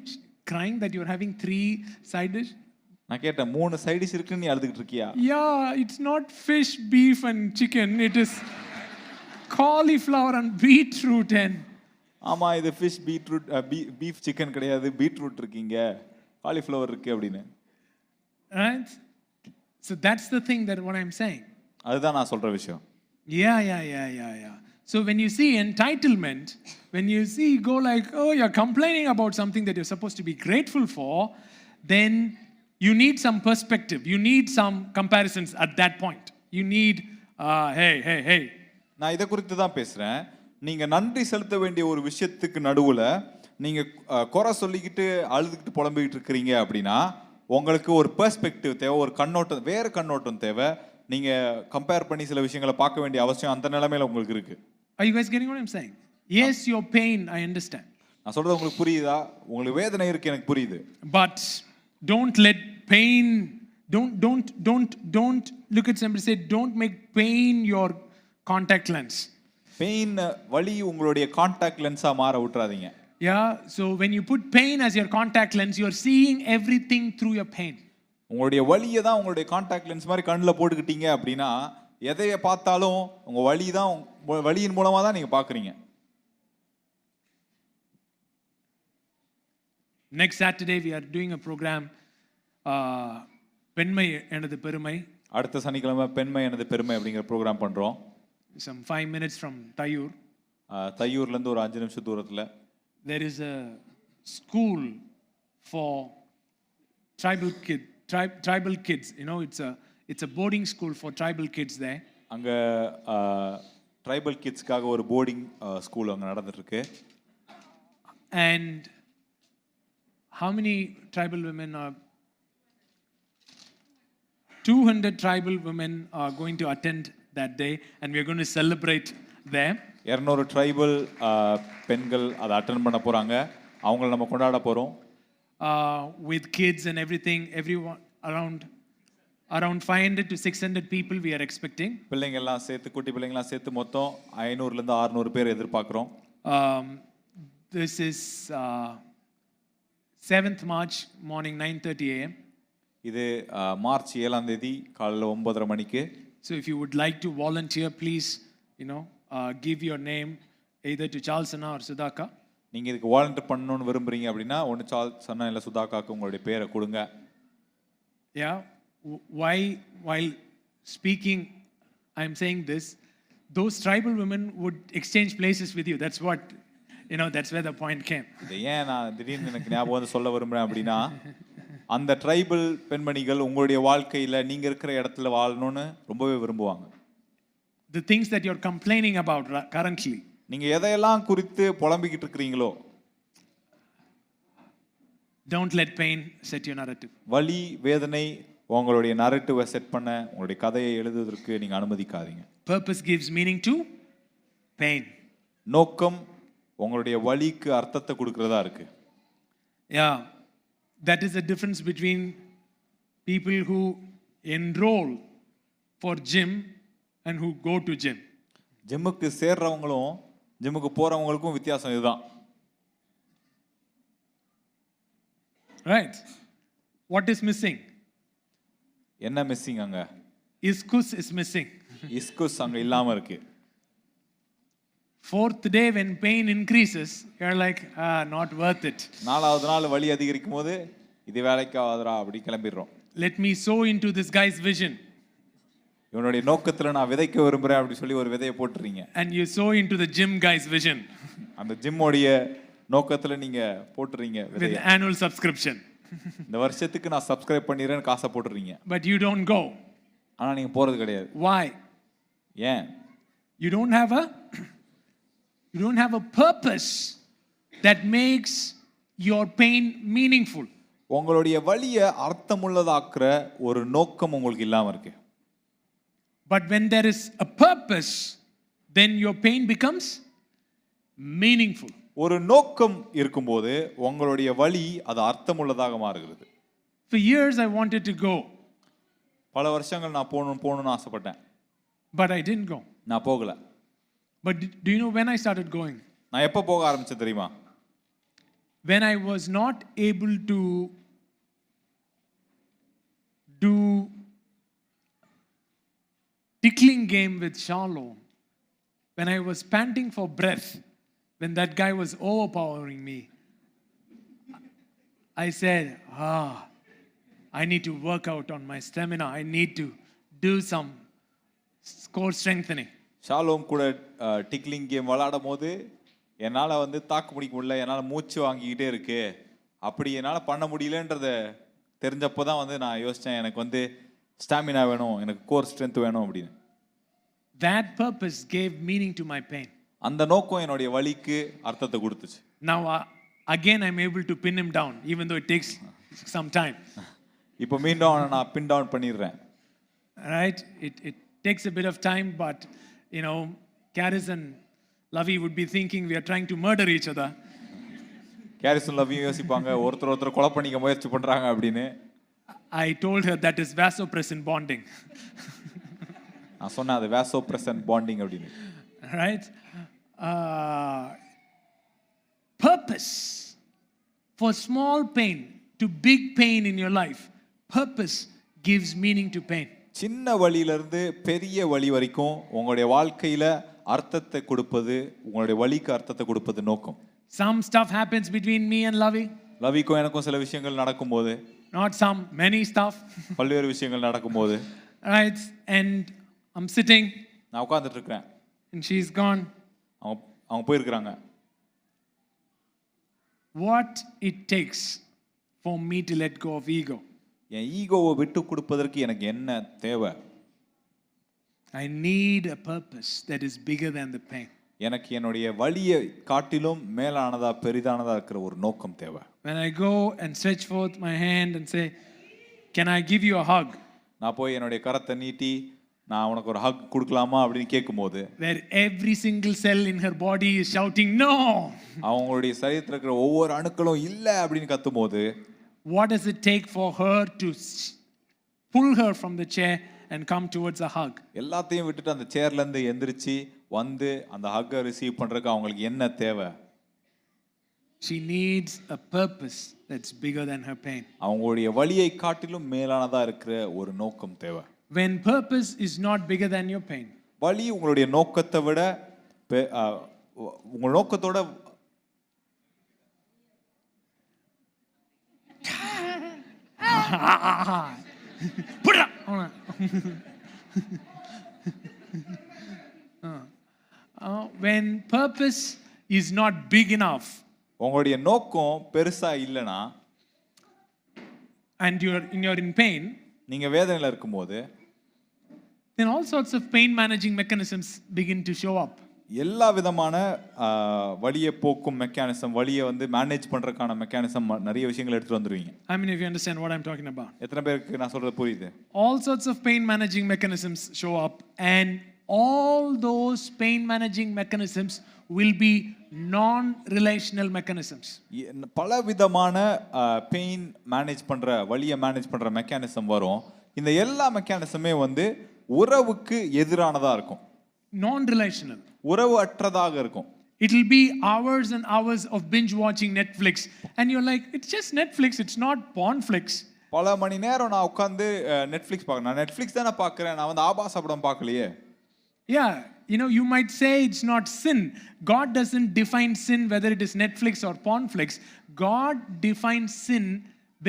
crying that you're having 3 side dish?" நான் கேட்டேன் 3 சைட் டிஷ் இருக்குன்னு நீ அழுதுகிட்டு இருக்கியா? Yeah, it's not fish, beef, and chicken. It is cauliflower and beetroot and ஆமா இது ஃபிஷ் பீட்ரூட் பீஃப் சிக்கன் கிடையாது, பீட்ரூட் இருக்கீங்க, காலிஃப்ளவர் இருக்கு அப்படின்னு. right. So that's the thing that what I'm saying. அதுதான் நான் சொல்ற விஷயம். Yeah. So when you see entitlement, when you see go like, oh, you're complaining about something that you're supposed to be grateful for, then you need some perspective. You need some comparisons at that point. You need, hey. நான் இதை குறித்து தான் பேசுறேன். நீங்க நன்றி செலுத்த வேண்டிய ஒரு விஷயத்துக்கு நடுவுல நீங்க குறை சொல்லிக்கிட்டு அழுதுகிட்டு புலம்பிக்கிட்டு இருக்கிறீங்க அப்படின்னா உங்களுக்கு ஒரு பெர்ஸ்பெக்டிவ் தேவை, ஒரு கண்ணோட்டம், வேற கண்ணோட்டம் தேவை. நீங்க கம்பேர் பண்ணி சில விஷயங்களை பார்க்க வேண்டிய அவசியம் அந்த நிலைமையில உங்களுக்கு இருக்கு. Are you guys getting what I'm saying? Yes, your pain, I understand. நான் சொல்றது உங்களுக்கு புரியுதா? உங்களுக்கு வேதனை இருக்கு, எனக்கு புரியுது. But don't let pain, don't look at somebody say, don't make pain your contact lens. Pain வலி உங்களுடைய கான்டாக்ட் லென்ஸா மாற விட்டுறாதீங்க. Yeah, so when you put pain as your contact lens, you're seeing everything through your pain. உங்களுடைய வலியை தான் உங்களுடைய contact lens மாதிரி கண்ணில் போட்டுக்கிட்டீங்க அப்படின்னா எதைய பார்த்தாலும் உங்க வலி தான், வலியின் மூலமா தான் நீங்க பாக்குறீங்க. Next Saturday we are doing a program, பெண்மை எனது பெருமை. அடுத்த சனிக்கிழமை பெண்மை எனது பெருமை அப்படிங்கிற ப்ரோக்ராம் பண்றோம். Some 5 minutes from Tayyur. தையூர்ல இருந்து ஒரு 5 நிமிஷம் தூரத்துல. There is a school for tribal kids. You know, it's a boarding school for tribal kids there. அங்க ட்ரைபல் கிட்ஸ்க்காக ஒரு போர்டிங் ஸ்கூல் அங்க நடந்துட்டு இருக்கு. And how many tribal women are 200 tribal women are going to attend that day and we are going to celebrate them. 200 tribal பெண்கள் அதை attend பண்ண போறாங்க. அவங்கள நம்ம கொண்டாட போறோம். With kids and everything, everyone around 500 to 600 people we are expecting. பிள்ளைங்க எல்லாம் சேர்த்து, குட்டி பிள்ளைங்க எல்லாம் சேர்த்து மொத்தம் 500 ல இருந்து 600 பேர் எதிர்பார்க்கிறோம். This is 7th March morning 9:30 a.m. இது மார்ச் 7ஆம் தேதி காலையில 9:30 மணிக்கு. So if you would like to volunteer, please, give your name either to Charles Anna or Sudhaka. நீங்க இதுக்கு வாலண்டியர் பண்ணணும்னு விரும்புறீங்க அப்படின்னா ஒன்னு சார்ல்ஸ் அண்ணா இல்ல சுதாகாக்கு உங்களுடைய பேரை கொடுங்க. Yeah, while speaking I'm saying this, those tribal women would exchange places with you. That's what, that's where the point came. ஏன் நான் திடீர்னு எனக்கு ஞாபகம் வந்து சொல்ல விரும்புறேன் அப்படின்னா அந்த ட்ரைபல் பெண்மணிகள் உங்களுடைய வாழ்க்கையில நீங்க இருக்கிற இடத்துல வாழணும்னு ரொம்பவே விரும்புவாங்க. The things that you're complaining about currently. நீங்க எதையெல்லாம் குறித்து புலம்பிக்கிட்டு இருக்கீங்களோ, don't let pain set your narrative. வலி வேதனை உங்களுடைய நரேட்டிவை செட் பண்ண, உங்களுடைய கதையை எழுதுவதற்கு நீங்க அனுமதிக்காதீங்க. Purpose gives meaning to pain. நோக்கம் உங்களுடைய வலிக்கு அர்த்தத்தை கொடுக்கிறதா இருக்கு. Yeah, that is the difference between people who enroll for gym and who go to gym. ஜிம்முக்கு சேர்றவங்களும் ஜிம்முக்கு போறவங்களுக்கும் வித்தியாசம் இதுதான். Right. What is missing? என்ன மிஸ்ஸிங் அங்க? Iskus is missing. இஸ்குஸ் அங்க இல்லாம இருக்கு. Fourth day when pain increases, you're like, not worth it. நாலாவது நாள் வலி அதிகரிக்கும் போது இது வேலைக்கு ஆகாதுடா அப்படி கிளம்பிடுறோம். Let me sow into this guy's vision. இவனுடைய நோக்கத்துல நான் விதைக்க விரும்புறேன் அப்படி சொல்லி ஒரு விதையை போட்டுறீங்க. And you sow into the gym guy's vision. அந்த ஜிம்மோடைய நோக்கத்துல நீங்க போட்டுறீங்க விதையை. With annual subscription. இந்த வருஷத்துக்கு நான் சப்ஸ்கிரைப் பண்ணிறேன்னு காசை போட்டுறீங்க. But you don't go. ஆனா நீங்க போறது கிடையாது. Why? ஏன்? You don't have a purpose that makes your pain meaningful. உங்களுடைய வலியை அர்த்தமுள்ளதாக்குற ஒரு நோக்கம் உங்களுக்கு இல்லாம இருக்கு. But when there is a purpose, then your pain becomes meaningful. ஒரு நோக்கம் இருக்கும்போது உங்களுடைய வலி அது அர்த்தமுள்ளதாக மாறுகிறது. For years I wanted to go. பல வருஷங்கள் நான் போகணும்னு ஆசைப்பட்டேன். But I didn't go. நான் போகல. But do you know when I started going? நான் எப்போ போக ஆரம்பிச்சேன் தெரியுமா? When I was not able to do tickling game with Shalom, when I was panting for breath, when that guy was overpowering me, I said, I need to work out on my stamina. I need to do some core strengthening. Shalom கூட tickling game விளையாடும் போது என்னால் வந்து தாக்கு பிடிக்க முடியல, என்னால் மூச்சு வாங்கிக்கிட்டே இருக்கு, அப்படி என்னால் பண்ண முடியலன்றத தெரிஞ்சப்போ தான் வந்து நான் யோசித்தேன், எனக்கு வந்து ஸ்டாமினா வேணும், எனக்கு கோர் ஸ்ட்ரென்த் வேணும் அப்படின்னு. That purpose gave meaning to my pain. அந்த நோக்கம் என்னுடைய வலிக்கு அர்த்தத்தை கொடுத்துச்சு. Now again I'm able to pin him down even though it takes some time. இப்போ மீண்டும் அவனை நான் பின் டவுன் பண்ணிடுறேன். Right? It takes a bit of time, but you know, Karis and Lavi would be thinking we are trying to murder each other. கேரிஸும் லவ்வியும் யோசிப்பாங்க ஒருத்தர் கொலை பண்ணிக்க முயற்சி பண்றாங்க அப்படின்னு. I told her that is vasopressin bonding. நான் சொன்னேன் அது vasopressin bonding அப்படின்னு. Right? Purpose. For small pain to big pain in your life, purpose gives meaning to pain. சின்ன வழியிலிருந்து பெரிய வழி வரைக்கும் உங்களுடைய வாழ்க்கையில அர்த்தத்தை கொடுப்பது, உங்களுடைய வழிக்கு அர்த்தத்தை கொடுப்பது நோக்கம். Some stuff happens between me and Lavi. லவிக்கும் எனக்கும் சில விஷயங்கள் நடக்கும்போது, not some, many stuff. பல்வேறு விஷயங்கள் நடக்கும்போது, right? And I'm sitting. நான் உட்கார்ந்துட்டு இருக்கேன். And she's gone. அவங்க போயிருக்காங்க. What it takes for me to let go of ego. என் ஈகோவை விட்டு கொடுப்பதற்கு எனக்கு என்ன தேவை? I need a purpose that is bigger than the pain. எனக்கு என்னுடைய வலியை காட்டிலும் மேலானதா பெரிதானதா இருக்கிற ஒரு நோக்கம் தேவை. When I go and stretch forth my hand and say, can I give you a hug? நான் போய் என்னுடைய கரத்தை நீட்டி நான் உனக்கு ஒரு ஹக் கொடுக்கலாமா அப்படின்னு கேட்கும்போது, where every single cell in her body is shouting no, அவங்களுடைய சரீரத்தில் இருக்கிற ஒவ்வொரு அணுக்களும் இல்லை அப்படின்னு கத்தும்போது, what does it take for her to pull her from the chair and come towards a hug? எல்லாத்தையும் விட்டுட்டு அந்த சேர்ல இருந்து எந்திரிச்சு வந்து அந்த ஹக்கை ரிசீவ் பண்றதுக்கு அவங்களுக்கு என்ன தேவை? She needs a purpose that's bigger than her pain. அவங்களுடைய வலியை காட்டிலும் மேலானதா இருக்கிற ஒரு நோக்கம் தேவை. When purpose is not bigger than your pain, வலி உங்களுடைய நோக்கத்தை விட உங்க நோக்கத்தோட put it up. When purpose is not big enough, உங்களுடைய நோக்கம் பெருசா இல்லனா, and you're in pain, நீங்க வேதனையில இருக்கும்போது, then all sorts of pain managing mechanisms begin to show up. எல்லா விதமான வலியை போக்கும் மெக்கானிசம், வலியை வந்து மேனேஜ் பண்றதுக்கான மெக்கானிசம் நிறைய விஷயங்கள் எடுத்துட்டு வந்துருவீங்க. How many of you understand what I'm talking about? எத்தனை பேருக்கு நான் சொல்றது புரியுது? All sorts of pain managing mechanisms show up, and all those pain managing mechanisms will be non-relational mechanisms. பல விதமான பெயின் மேனேஜ் பண்ற, வலியை மேனேஜ் பண்ற மெக்கானிசம் வரும். இந்த எல்லா மெக்கானிசமே வந்து உறவுக்கு எதிரானதா இருக்கும். Non-relational. உறவு அற்றதாக இருக்கும். It will be hours and hours of binge watching Netflix, and you're like, it's just Netflix, it's not Pornflix. பல மணி நேரம் நான் உட்கார்ந்து நெட்ஃப்ளிக்ஸ் பார்க்கறேன். நான் நெட்ஃப்ளிக்ஸ் தானே பார்க்கறேன், நான் வந்து ஆபாச படம் பார்க்கலையே. Yeah, you know, you might say it's not sin. God doesn't define sin whether it is Netflix or Pornflix. God defines sin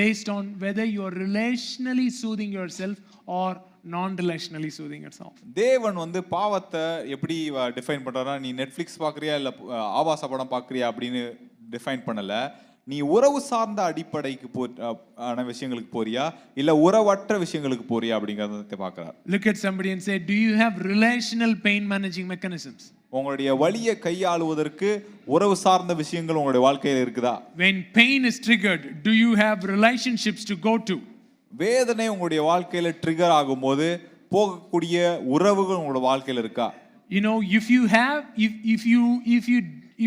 based on whether you're relationally soothing yourself or non-relationally soothing yourself. தேவன் வந்து பாவத்தை எப்படி define பண்றாரா, நீ Netflix பார்க்கறியா இல்ல ஆபாச படம் பார்க்கறியா அப்படின்னு டிஃபைன் பண்ணல. நீ உறவு சார்ந்த அடிப்படைக்கு ஆன விஷயங்களுக்கு போறியா இல்ல உறவற்ற விஷயங்களுக்கு போறியா அப்படிங்கறத பார்க்கறார். Look at somebody and say, do you have relational pain managing mechanisms? உங்களுடைய வலியை கையாளுவதற்கு உறவு சார்ந்த விஷயங்கள் உங்களுடைய வாழ்க்கையில இருக்குதா? When pain is triggered, do you have relationships to go to? வேதனை உங்களுடைய வாழ்க்கையில ட்ரிகர் ஆகும்போது போகக்கூடிய உறவுகள் உங்களுடைய வாழ்க்கையில இருக்கா? You know,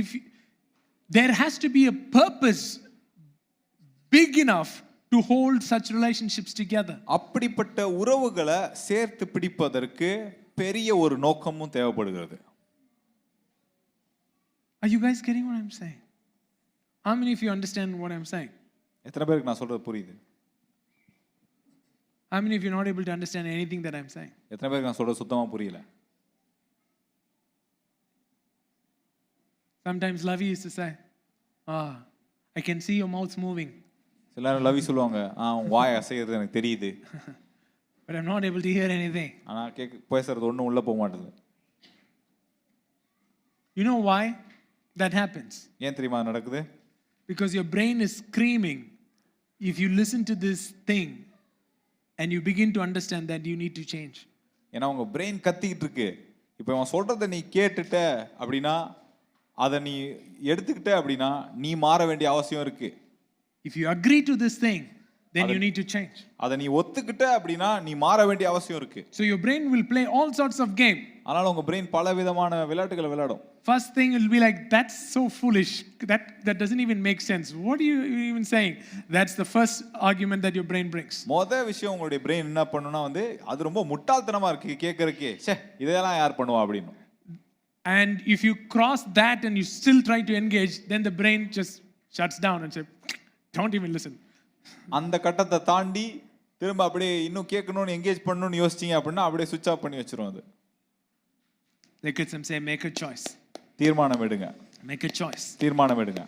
if there has to be a purpose big enough to hold such relationships together. அப்படிப்பட்ட உறவுகளை சேர்த்து பிடிப்பதற்கு பெரிய ஒரு நோக்கமும் தேவைப்படுகிறது. Are you guys getting what I'm saying? How many of you understand what I'm saying? எத்தனை பேருக்கு நான் சொல்றது புரியுது? How many of you are not able to understand anything that I'm saying? எத்தனை பேருக்கு நான் சொல்றது சுத்தமா புரியல? Sometimes Lavi used to say, I can see your mouth moving. சில நேரம் லவி சொல்லுவாங்க, உன் வாய் அசைகிறது எனக்கு தெரியுது. But I'm not able to hear anything. ஆனா பேசுறது ஒண்ணும் உள்ள போக மாட்டேங்குது. You know why that happens? ஏன் தெரியுமா நடக்குது? Because your brain is screaming. If you listen to this thing and you begin to understand that you need to change. ஏன்னா உங்க பிரெயின் கத்திக்கிட்டு இருக்கு. இப்போ அவன் சொல்றதை நீ கேட்டுட்ட அப்படின்னா அதை நீ எடுத்துக்கிட்ட அப்படின்னா நீ மாற வேண்டிய அவசியம் இருக்கு. If you agree to this thing, then you need to change. அதை நீ ஒத்துக்கிட்ட அப்படின்னா நீ மாற வேண்டிய அவசியம் இருக்கு. So your brain will play all sorts of game. அதனால உங்க பிரெயின் பல விதமான விளையாட்டுகளை விளையாடும். First thing will be like, that's so foolish. That doesn't even make sense. What are you even saying? That's the first argument that your brain brings. மொத விஷயம் உங்களுடைய brain என்ன பண்ணுனா அது ரொம்ப முட்டாள்தனமா இருக்கு கேட்கறதுக்கே. ச்சே இதெல்லாம் யார் பண்ணுவா அப்படினு. And if you cross that and you still try to engage, then the brain just shuts down and says, don't even listen. அந்த கட்டத்தை தாண்டி திரும்ப அப்படியே இன்னும் கேட்கணும்னு எங்கேஜ் பண்ணணும்னு யோசிச்சீங்க அப்படின்னா அப்படியே சுவிட்ச் ஆஃப் பண்ணி வச்சிரும் அது. Look at some say, make a choice. தீர்மானம் எடுங்க. Make a choice. தீர்மானம் எடுங்க.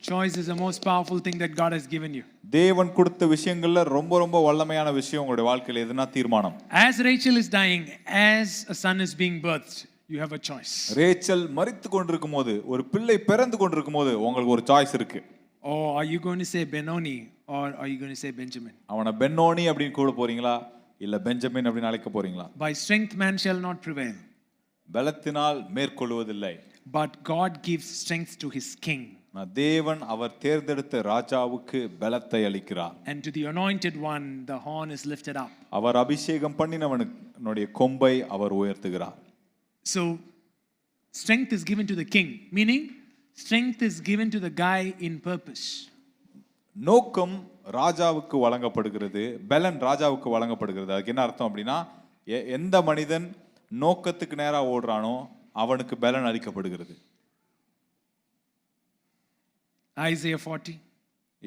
Choice is the most powerful thing that God has given you. தேவன் கொடுத்த விஷயங்கள்ல ரொம்ப ரொம்ப வல்லமையான விஷயம் உங்களுடைய வாழ்க்கையில எதுனா தீர்மானம். As Rachel is dying, as a son is being birthed, you have a choice. Rachel மரித்து கொண்டிருக்கும்போது ஒரு பிள்ளை பிறந்து கொண்டிருக்கும்போது உங்களுக்கு ஒரு சாய்ஸ் இருக்கு. Or are you going to say Benoni or are you going to say Benjamin? அவனை பென்னோனி அப்படினு கூப்பிட போறீங்களா இல்ல பெஞ்சமின் அப்படினு அழைக்க போறீங்களா? By strength man shall not prevail. பலத்தினால் மேற்கொள்வதில்லை. But God gives strength to his king. தேவன் அவர் தேர்ந்தெடுத்த ராஜாவுக்கு பலத்தை அளிக்கிறார். And to the anointed one the horn is lifted up. அவர் அபிஷேகம் பண்ணினவனுடைய கொம்பை அவர் உயர்த்துகிறார். So strength is given to the king, meaning strength is given to the guy in purpose. நோக்கம் ராஜாவுக்கு வழங்கப்படுகிறது, பலன் ராஜாவுக்கு வழங்கப்படுகிறது. அதுக்கு என்ன அர்த்தம் அப்படின்னா எந்த மனிதன் நோக்கத்துக்கு நேரா ஓடுறானோ அவனுக்கு பலன் அளிக்கப்படுகிறது. Isaiah 40.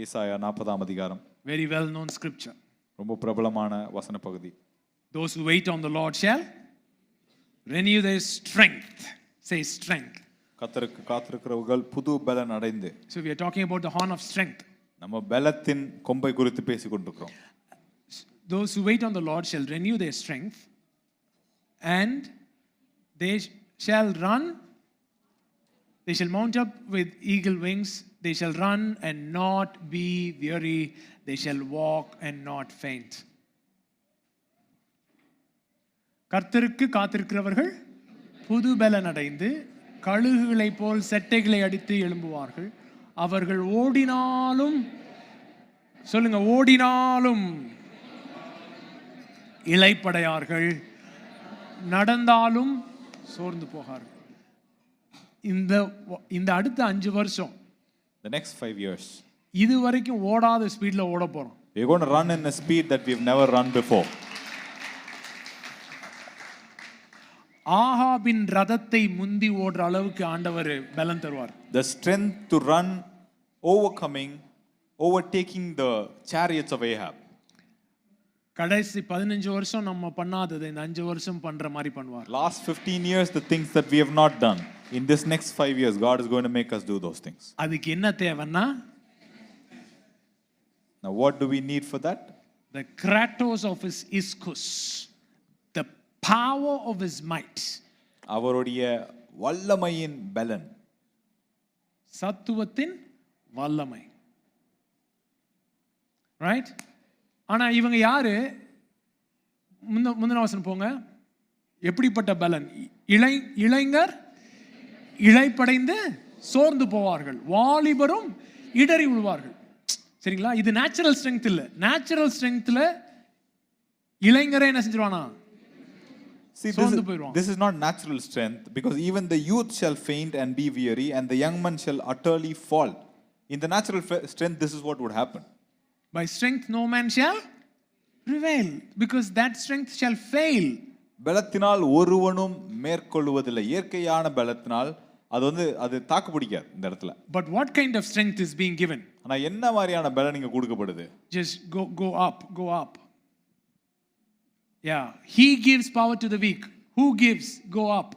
ஏசாயா 40ஆம் அதிகாரம். Very well known scripture. ரொம்ப பிரபலமான வசன பகுதி. Those who wait on the Lord shall renew their strength. Say strength. கர்த்தருக்கு காத்திருக்கிறவர்கள் புது பலன் அடைந்து. So we are talking about the horn of strength. நம்ம பலத்தின் கொம்பை குறித்து பேசிக் கொண்டிருக்கிறோம். Those who wait on the Lord shall renew their strength and they shall run. They shall mount up with eagle wings. They shall run and not be weary. They shall walk and not faint. கர்த்தருக்கு காத்திருக்கிறவர்கள் புது பலன் அடைந்து கழுகுகளைப் போல் செட்டைகளை அடித்து எழும்புவார்கள். அவர்கள் ஓடினாலும் சொல்லுங்க ஓடினாலும் இளைப்படையார்கள், நடந்தாலும் சோர்ந்து போகார்கள். இந்த அடுத்த 5 வருஷம், the next 5 years, இது வரைக்கும் ஓடாத ஸ்பீட்ல ஓட போறோம். we are going to run in a speed that we've never run before. ஆகாபின் ரதத்தை முந்தி ஓடுற அளவுக்கு ஆண்டவர் பலன் தருவார். The strength to run, overtaking the chariots of Ahab. கடைசி 15 வருஷம் நம்ம பண்ணாதது இந்த 5 வருஷம் பண்ற மாதிரி பண்ணுவார். Last 15 years the things that we have not done, in this next 5 years God is going to make us do those things. அதுக்கு என்ன தேவைன்னா, now what do we need for that? The kratos of his ischus, the power of his might. அவருடைய வல்லமையின் பலன், சத்துவத்தின் வல்லமை. Right? ஆனா இவங்க யாரு? முந்தின வசனம் போங்க. எப்படிப்பட்ட பலன்? இளைஞர் இளைப்படைந்து சோர்ந்து போவார்கள், வாலிபரும் இடறி விழுவார்கள். சரிங்களா? இது நேச்சுரல் ஸ்ட்ரெங்த் இல்ல. நேச்சுரல் ஸ்ட்ரெங்த்ல இளைஞரே என்ன செஞ்சிருவானா? See, this is not natural strength, because even the youth shall faint and be weary, and the young man shall utterly fall. In the natural strength, this is what would happen. By strength no man shall prevail, because that strength shall fail. பலத்தினால் ஒருவனும் மேற்கொள்வதில்லை. இயற்கையான பலத்தினால் அது தாக்கு பிடிக்காது இந்த இடத்துல. But what kind of strength is being given? ஆனா என்ன மாதிரியான பலன் இங்க கொடுக்கப்படுது? Just go up. Yeah, he gives power to the weak. Who gives? Go up.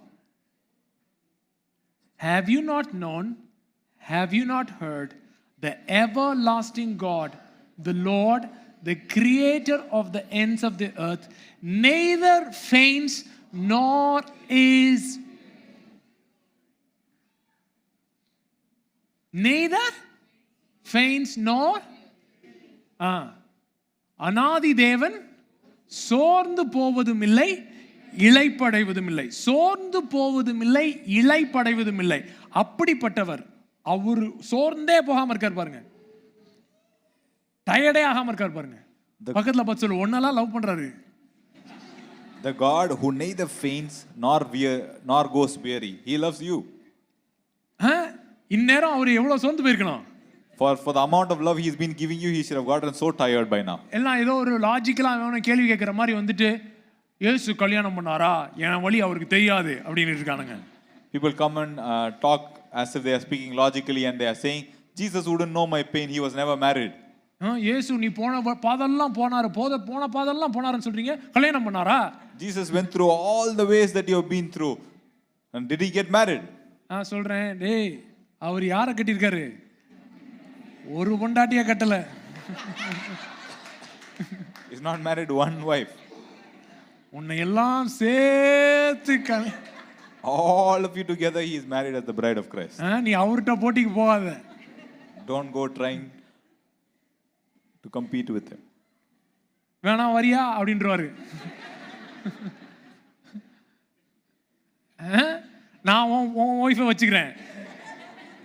Have you not known? Have you not heard? The everlasting God, the Lord, the creator of the ends of the earth, neither faints nor is neither faints nor அனாதி தேவன் சோர்ந்து போவதும் இல்லை இளைப்படைவதும் இல்லை. சோர்ந்து போவதும் இல்லை இளைப்படைவதும் இல்லை. அப்படிப்பட்டவர். அவர் சோர்ந்தே போகாம இருக்கார் பாருங்க, டயர்டே ஆகாம இருக்கார் பாருங்க. பக்கத்துல பார்த்து சொல்லு, ஒன்னெல்லாம் லவ் பண்றாரு. The God who neither faints nor goes weary. He loves you. இந்நேரம் அவர் எவ்வளவு சோர்ந்து போயிருக்கணும். For the amount of love he's been giving you, he should have gotten so tired by now. எல்லாம் ஏதோ ஒரு லாஜிக்கலா அவன கேள்வி கேட்கிற மாதிரி வந்துட்டு, இயேசு கல்யாணம் பண்ணாரா, என் வழி அவருக்கு தெரியாது அப்படின்னு இருக்கானுங்க. People come and talk as if they are speaking logically and they are saying, Jesus wouldn't know my pain, he was never married. இயேசு நீ போன பாதெல்லாம் போனாரு, போன பாதெல்லாம் போனாருன்னு சொல்றீங்க, கல்யாணம் பண்ணாரா? Jesus went through all the ways that you have been through, and did he get married? நான் சொல்றேன், டேய் அவர் யாரை கட்டியிருக்காரு? ஒரு பொண்டாட்டியா கட்டல. He's not married one wife. உன்னை எல்லாம் சேர்த்து all of you together, he is married as the bride of Christ. நீ அவர்ட்ட போட்டிக்கு போகாத. Don't go trying to compete with him. வேணா வரியா அப்படின்றவாரு. நான் உன் ஒய்ஃபை வச்சுக்கிறேன்,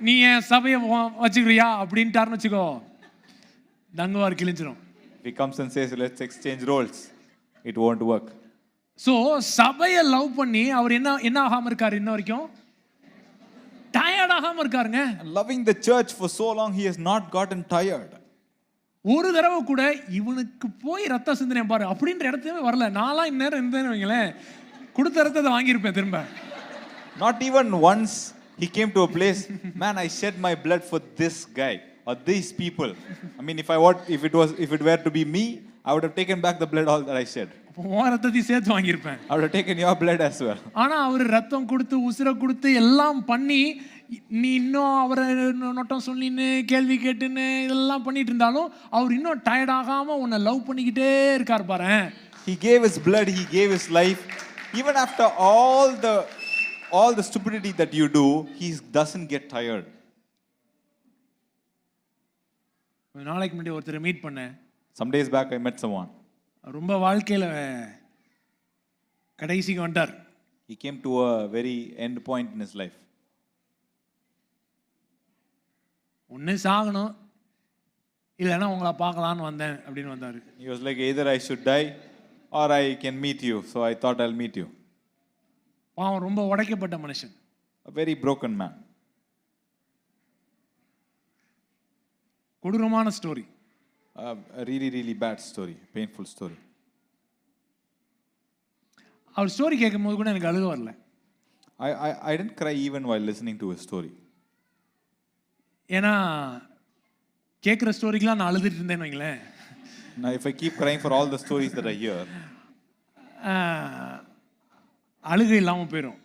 நீ என் சபையை வச்சுக்கிறியா அப்படின்ட்டாருன்னு வச்சுக்கோ, தங்குவார் கிழிஞ்சிரும். If he comes and says let's exchange roles, it won't work. So சபையை லவ் பண்ணி அவர் என்ன ஆகாம இருக்காரு, இன்ன வரைக்கும் டயர்ட் ஆகாம இருக்காருங்க. Loving the church for so long, he has not gotten tired. ஒரு தடவை கூட இவனுக்கு போய் ரத்த சிந்தனை பாரு அப்படின்ற இடத்துலயே வரல. நான்லாம் இந்நேரம் இருந்தேன்னு வைங்களேன், கொடுத்த ரத்தத்தை வாங்கியிருப்பேன் திரும்ப. Not even once he came to a place, man, I shed my blood for this guy or these people. I mean, if it were to be me, I would have taken back the blood all that I shed. ரத்தத்தை சேர்த்து வாங்கியிருப்பேன். I would have taken your blood as well. ஆனா அவர் ரத்தம் கொடுத்து உசுரை கொடுத்து எல்லாம் பண்ணி, நீ இன்னும் அவரை நோட்டம் சொல்லின்னு கேள்வி கேட்டுன்னு இதெல்லாம் பண்ணிட்டு இருந்தாலும் அவர் இன்னும் டயர்ட் ஆகாம உன்னை லவ் பண்ணிக்கிட்டே இருக்கார் பாரு. He gave his blood, he gave his life. Even after all the stupidity that you do, he doesn't get tired. ஒரு நாளைக்கு முன்னாடி ஒருத்தரை மீட் பண்ணேன். Some days back I met someone. ரொம்ப வாழ்க்கையில கடைசிக்கு வந்துட்டார். He came to a very end point in his life. ஒன்னு சாகணும், இல்லைன்னா உங்களை பார்க்கலான்னு வந்தேன் அப்படின்னு வந்தாரு. He was like, either I should die or I can meet you, so I thought I'll meet you. பாவம், ரொம்ப உடைக்கப்பட்ட மனுஷன். A very broken man. கொடூரமான story. A really, really bad story, painful story. அவர் ஸ்டோரி கேட்கும்போது கூட எனக்கு அழுக வரல. I didn't cry even while listening to his story. ஏன்னா கேட்குற ஸ்டோரிக்கெலாம் நான் அழுதுட்டு இருந்தேன்னு வைங்களேன். Now if I keep crying for all the stories that I hear, அழுகை இல்லாமல் போயிடும்.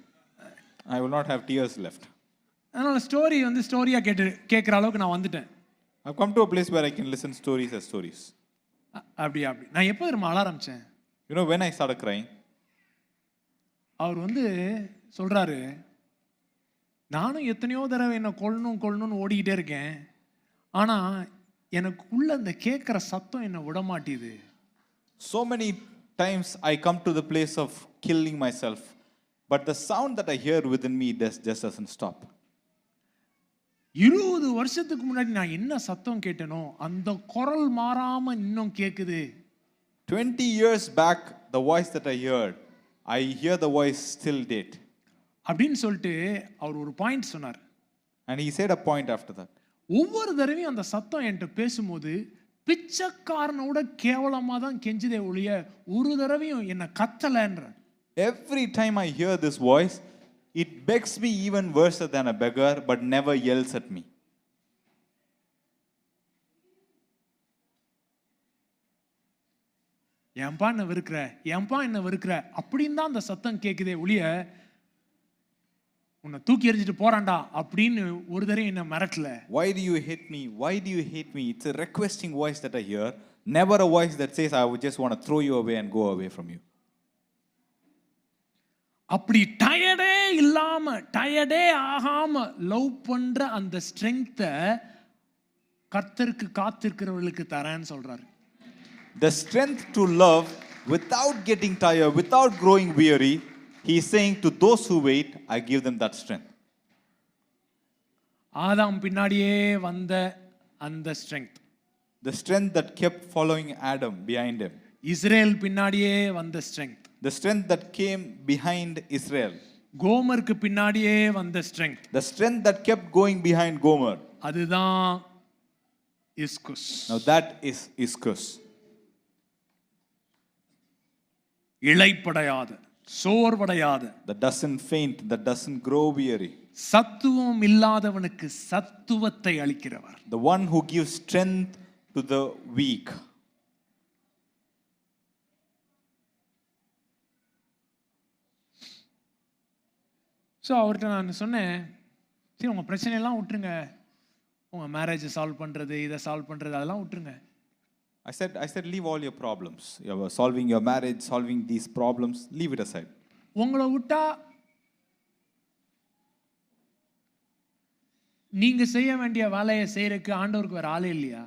I will not have tears left. அதனால ஸ்டோரி ஸ்டோரியாக கேட்குற அளவுக்கு நான் வந்துட்டேன். I've come to a place where I can listen stories as stories. அப்படி நான் எப்போ திரும்ப அழ ஆரம்பிச்சேன்? You know when I started crying? அவர் சொல்றாரு, நானும் எத்தனையோ தடவை என்ன கொல்லணும்னு ஓடிக்கிட்டே இருக்கேன், ஆனா எனக்குள்ள இந்த கேட்குற சத்தம் என்ன விட மாட்டேது. So many times I come to the place of killing myself, but the sound that I hear within me just doesn't stop. 20 வருஷத்துக்கு முன்னாடி நான் என்ன சத்தம் கேட்டனோ அந்த குரல் மாறாம இன்னும் கேக்குது. 20 years back the voice that I hear the voice still did. அப்படின்னு சொல்லிட்டு அவர் ஒரு பாயிண்ட் சொன்னார். And he said a point after that. ஒவ்வொரு தடவையும் அந்த சத்தம் என்கிட்ட பேசும்போது பிச்சைக்காரனோட கேவலமா தான் கெஞ்சுதே ஒழிய ஒரு தடவையும் என்ன கத்தலன்ற. Every time I hear this voice, it begs me even worse than a beggar, but never yells at me. ஏன்பா என்ன வெறுக்கிற, ஏன்பா என்ன வெறுக்கிற அப்படின்னு தான் அந்த சத்தம் கேட்குதே ஒழிய உன்னை தூக்கி எறிஞ்சிட்டு போறான்டா அப்படின்னு ஒரு தடவை என்ன மிரட்டல. Why do you hate me? Why do you hate me? It's a requesting voice that I hear, never a voice that says I would just want to throw you away and go away from you. அப்படி டயர்டே இல்லாம டயர்டே ஆகாம love பண்ற அந்த ஸ்ட்ரெங்த்தை கர்த்தருக்கு காத்திருக்கிறவர்களுக்கு தரேன்னு சொல்றாரு. The strength to love without getting tired, without growing weary, he is saying to those who wait, I give them that strength. ஆதாம் பின்னாடியே வந்த அந்த strength, The strength that kept following Adam behind him. Israel பின்னாடியே வந்த strength, The strength that came behind Israel. கோமருக்கு பின்னாடியே வந்த strength, The strength that kept going behind Gomer. அதுதான் இஸ்குஸ். Now that is Iskus. இளைப்படையாத, சோர்வடையாத, That doesn't faint, that doesn't grow weary. சத்துவம் இல்லாதவனுக்கு சத்துவத்தை அளிக்கிறவர். The one who gives strength to the weak. So அவர்கிட்ட நான் சொன்னேன், சரி உங்கள் பிரச்சனையெல்லாம் விட்டுருங்க, உங்கள் மேரேஜை சால்வ் பண்ணுறது, இதை சால்வ் பண்ணுறது அதெல்லாம் விட்டுருங்க. I said, leave all your problems. You're solving your marriage, solving these problems, leave it aside. உங்களை விட்டா நீங்க செய்ய வேண்டிய வேலையை செய்யறதுக்கு ஆண்டவருக்கு வேற ஆளே இல்லையா?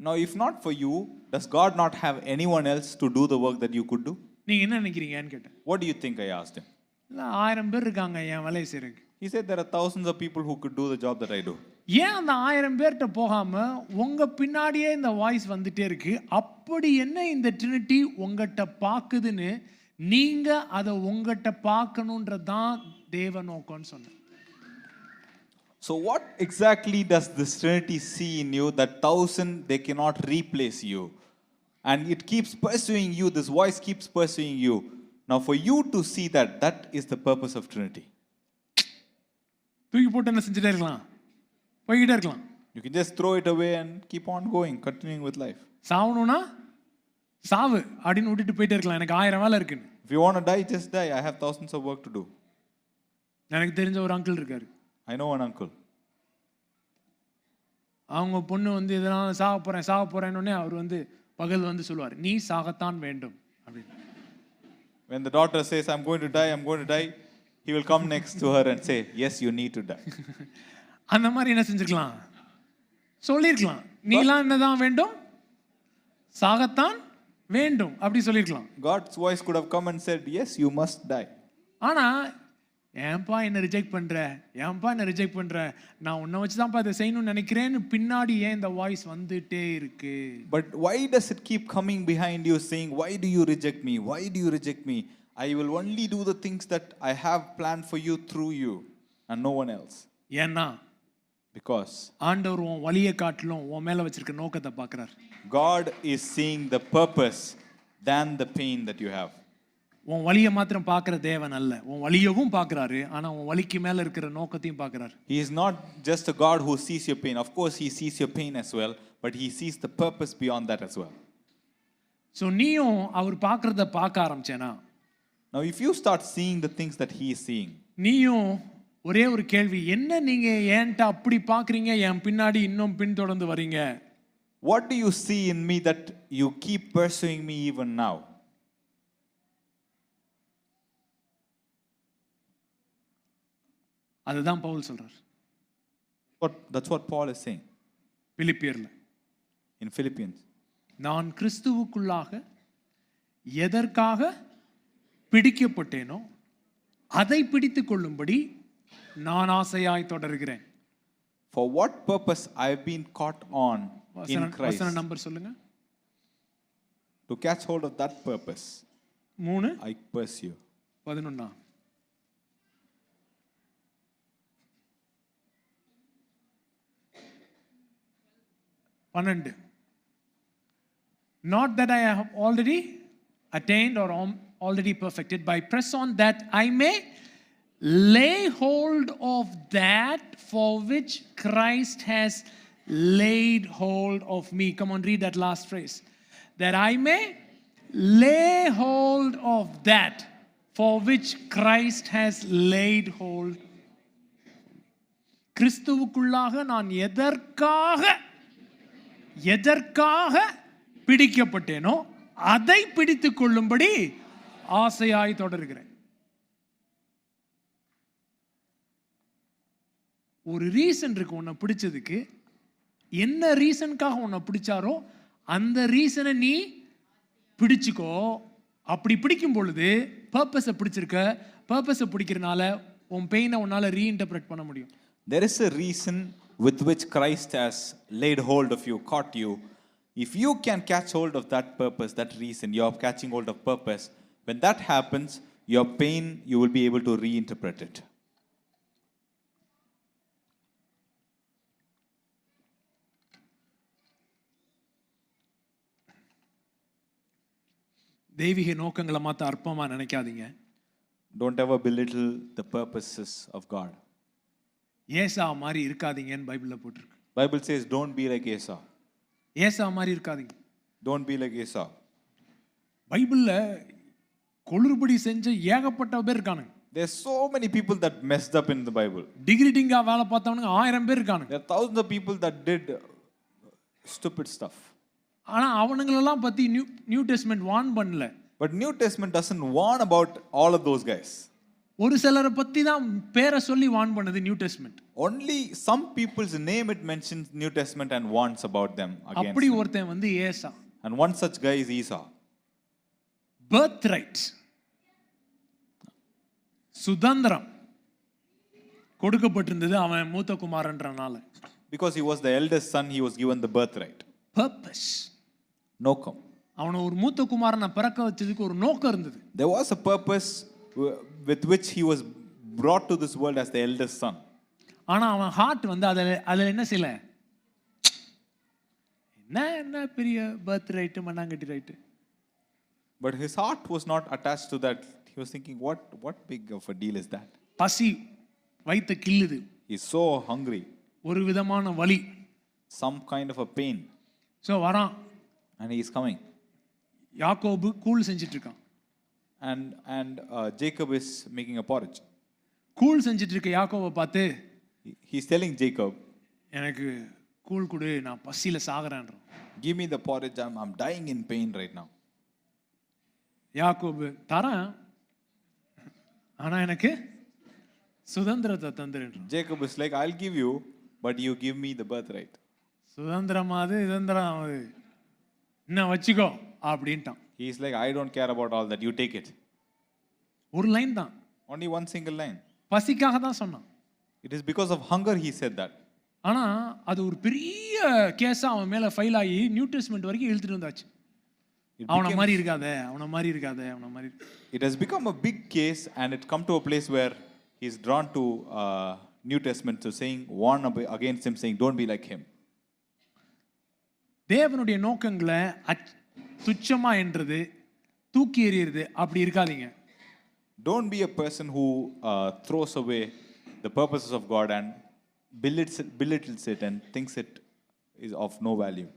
Now, if not for you, does God not have anyone else to do the work that you could do? நீங்க என்ன நினைக்கிறீங்கன்னு கேட்டேன். What do you think? I asked him. இல்ல 1000 பேர் இருக்காங்க என் வேலையை செய்யறதுக்கு. He said there are thousands of people who could do the job that I do. ஏன் அந்த 1000 பேர்கிட்ட போகாம உங்க பின்னாடியே இந்த வாய்ஸ் வந்துட்டே இருக்கு? அப்படி என்ன இந்த ட்ரினிட்டி உங்ககிட்ட பாக்குதுன்னு நீங்க அதை உங்ககிட்ட பார்க்கணுன்றதான் தேவ நோக்கம்னு சொன்னேன். So what exactly does this Trinity see in you that 1000 they cannot replace you? And it keeps pursuing you, this voice keeps pursuing you. Now for you to see that, that is the purpose of Trinity. தூக்கி போட்டு என்ன செஞ்சுட்டே இருக்கலாம், போய்கிட்டே இருக்கலாம். You can just throw it away and keep on going, continuing with life. சாவணும்னா சாவு அப்படின்னு விட்டுட்டு போயிட்டே இருக்கலாம், எனக்கு 1000 வேலை இருக்குன்னு. If you want to die, just die. I have thousands of work to do. எனக்கு தெரிஞ்ச ஒரு அங்கிள் இருக்காரு. I know an uncle. அவங்க பொண்ணு வந்து இதெல்லாம் சாக போறேன்னு அவர் வந்து பகல் வந்து சொல்லுவார், நீ சாகத்தான் வேண்டும் அப்படின்னு. When the daughter says, I'm going to die, he will come next to her and say, yes, you need to die. அந்த மாதிரி என்ன செஞ்சிருக்கலாம், சொல்லியிருக்கலாம், நீலாம் என்னதான் வேண்டும், சாகத்தான் வேண்டும் அப்படி சொல்லியிருக்கலாம். God's voice could have come and said, yes, you must die. ஆனா ஏன்பா என்ன ரிஜெக்ட் பண்ற, நான் உன்னை வச்சுதான்ப்பா இதை செய்யணும்னு நினைக்கிறேன்னு பின்னாடி ஏன் இந்த வாய்ஸ் வந்துட்டே இருக்கு? But why does it keep coming behind you saying, why do you reject me? Why do you reject me? I will only do the things that I have planned for you through you and no one else. ஏன்னா Because ஆண்டவர் உன் வலியை காட்டிலும் உன் மேல வச்சிருக்க நோக்கத்தை பார்க்கிறார். God is seeing the purpose than the pain that you have. உன் வலியை மாத்திரம் பார்க்கிற தேவன் அல்ல, உன் வலியவும் பார்க்கிறாரு, ஆனா உன் வலிக்கு மேல இருக்கிற நோக்கத்தையும் பார்க்கிறார். He is not just a God who sees your pain. Of course he sees your pain as well, but he sees the purpose beyond that as well. So நீயும் அவர் பார்க்கறத பார்க்க ஆரம்பிச்சேனா, Now if you start seeing the things that he is seeing, நீயும் ஒரே ஒரு கேள்வி, என்ன நீங்க ஏன்ட்ட அப்படி பார்க்கறீங்க, என் பின்னாடி இன்னும் பின்தொடர்ந்து வரீங்க? what do you see in me that you keep pursuing me even now? அதுதான் பவுல் சொல்றார். That's what Paul is saying பிலிப்பியர்ல, in Philippians. நான் கிறிஸ்துவுக்குள்ளாக எதற்காக பிடிக்கப்பட்டேனோ அதை பிடித்துக் கொள்ளும்படி நான் ஆசையாய் தொடர்கிறேன். For what purpose I have been caught on in Christ. வசன நம்பர் சொல்லுங்க. To catch hold of that purpose, 3 I pursue. 11. Not that I have already attained or already perfected, but I press on that I may lay hold of that for which Christ has laid hold of me. Come on, read that last phrase. That I may lay hold of that for which Christ has laid hold. கிறிஸ்துவுக்குள்ளாக நான் எதற்காக பிடிக்கப்பட்டேனோ அதை பிடித்துக் கொள்ளும்படி ஆசையாய் தொடர்கிறேன். ஒரு reason இருக்கு உன்னை பிடிச்சதுக்கு. என்ன ரீசனுக்காக உன்னை பிடிச்சாரோ அந்த ரீசனை நீ பிடிச்சுக்கோ. அப்படி பிடிக்கும் பொழுது பர்பஸை பிடிச்சிருக்க, பர்பஸை பிடிக்கிறனால உன் பெயினை உன்னால ரீஇன்டர்பிரட் பண்ண முடியும். There is a reason with which Christ has laid hold of you, caught you. If you can catch hold of that purpose, that reason, you are catching hold of purpose. When that happens, your pain, you will be able to reinterpret it. தெய்வீக நோக்கங்களை மாத்த அற்பமா நினைக்காதீங்க. Don't ever belittle the purposes of God. ஏசா மாதிரி இருக்காதீங்கன்னு பைபிள்ல போட்டிருக்கு. Bible says don't be like Esau. ஏசா மாதிரி இருக்காதீங்க. Don't be like Esau. பைபிள்ல கொளுறுபடி செஞ்ச ஏகப்பட்ட பேர் இருக்கானுங்க. There's so many people that messed up in the Bible. டிகிரிட்டிங்கா வேலை பார்த்தவனுங்க 1000 பேர் இருக்கானுங்க. There are thousands of people that did stupid stuff. ஆனா அவனுங்களெல்லாம் பத்தி நியூ டெஸ்ட்மென்ட் வார்ன் பண்ணல. But New Testament doesn't warn about all of those guys. ஒரு சிலரை பத்தி தான் பேரை சொல்லி வார்ன் பண்ணுது new testament. Only some people's name it mentions New Testament and warns about them against. அப்படி ஒருத்தன் வந்து ஏசா. And one such guy is Esau. Birth rights, சுதந்திரம் கொடுக்கப்பட்டிருந்தது அவன் மூத்த குமாரன்றனால. Because he was the eldest son, he was given the birthright. Purpose, நோக்கம். அவனை ஒரு மூத்த குமாரனை பிறக்க வச்சதுக்கு ஒரு நோக்கம் இருந்தது. There was a purpose with which he was brought to this world as the eldest son. ஆனா அவன் ஹார்ட் வந்து அதுல என்ன செய்யல, என்ன பெரிய பர்த் ரைட் மண்ணாங்கட்டி right. But his heart was not attached to that. He was thinking, what big of a deal is that? பசி வயித்தை கிள்ளுது. He's so hungry. ஒரு விதமான வலி. Some kind of a pain. So வரான். And he is coming. யாக்கோபு கூழ் செஞ்சிட்டு இருக்கான். And Jacob is making a porridge. கூழ் செஞ்சிட்டு இருக்க யாக்கோபை பார்த்து He's telling Jacob, எனக்கு கூழ் கொடு, நான் பசியில சாகுறேன்றான். give me the porridge, I'm dying in pain right now. யாக்கோபு தரேன், ஆனா எனக்கு சுதந்திரத்தை தந்துருன்றான். Jacob is like, I'll give you, but you give me the birthright. சுதந்திரமாது இதந்திரம் என்ன வச்சுக்கோ அப்படின்ட்டான். He's like, I don't care about all that, you take it. ஒரு line தான், Only one single line. பசிக்காக தான் சொன்னான். It is because of hunger he said that. ஆனா அது ஒரு பெரிய கேஸா அவன் மேல ஃபைல் ஆகி நியூ டெஸ்ட்மென்ட் வரைக்கும் இழுத்துட்டு வந்தாச்சு. அவன மாதிரி இருக்காத, அவன மாதிரி இருக்காத, அவன மாதிரி. It has become a big case and it come to a place where he's drawn to New Testament to saying, warn against him, saying don't be like him. தேவனுடைய நோக்கங்களை துச்சமா என்றது தூக்கி எறியறது அப்படி இருக்காதீங்க. Don't be a person who throws away the purposes of God and belittles it and thinks it is of no value.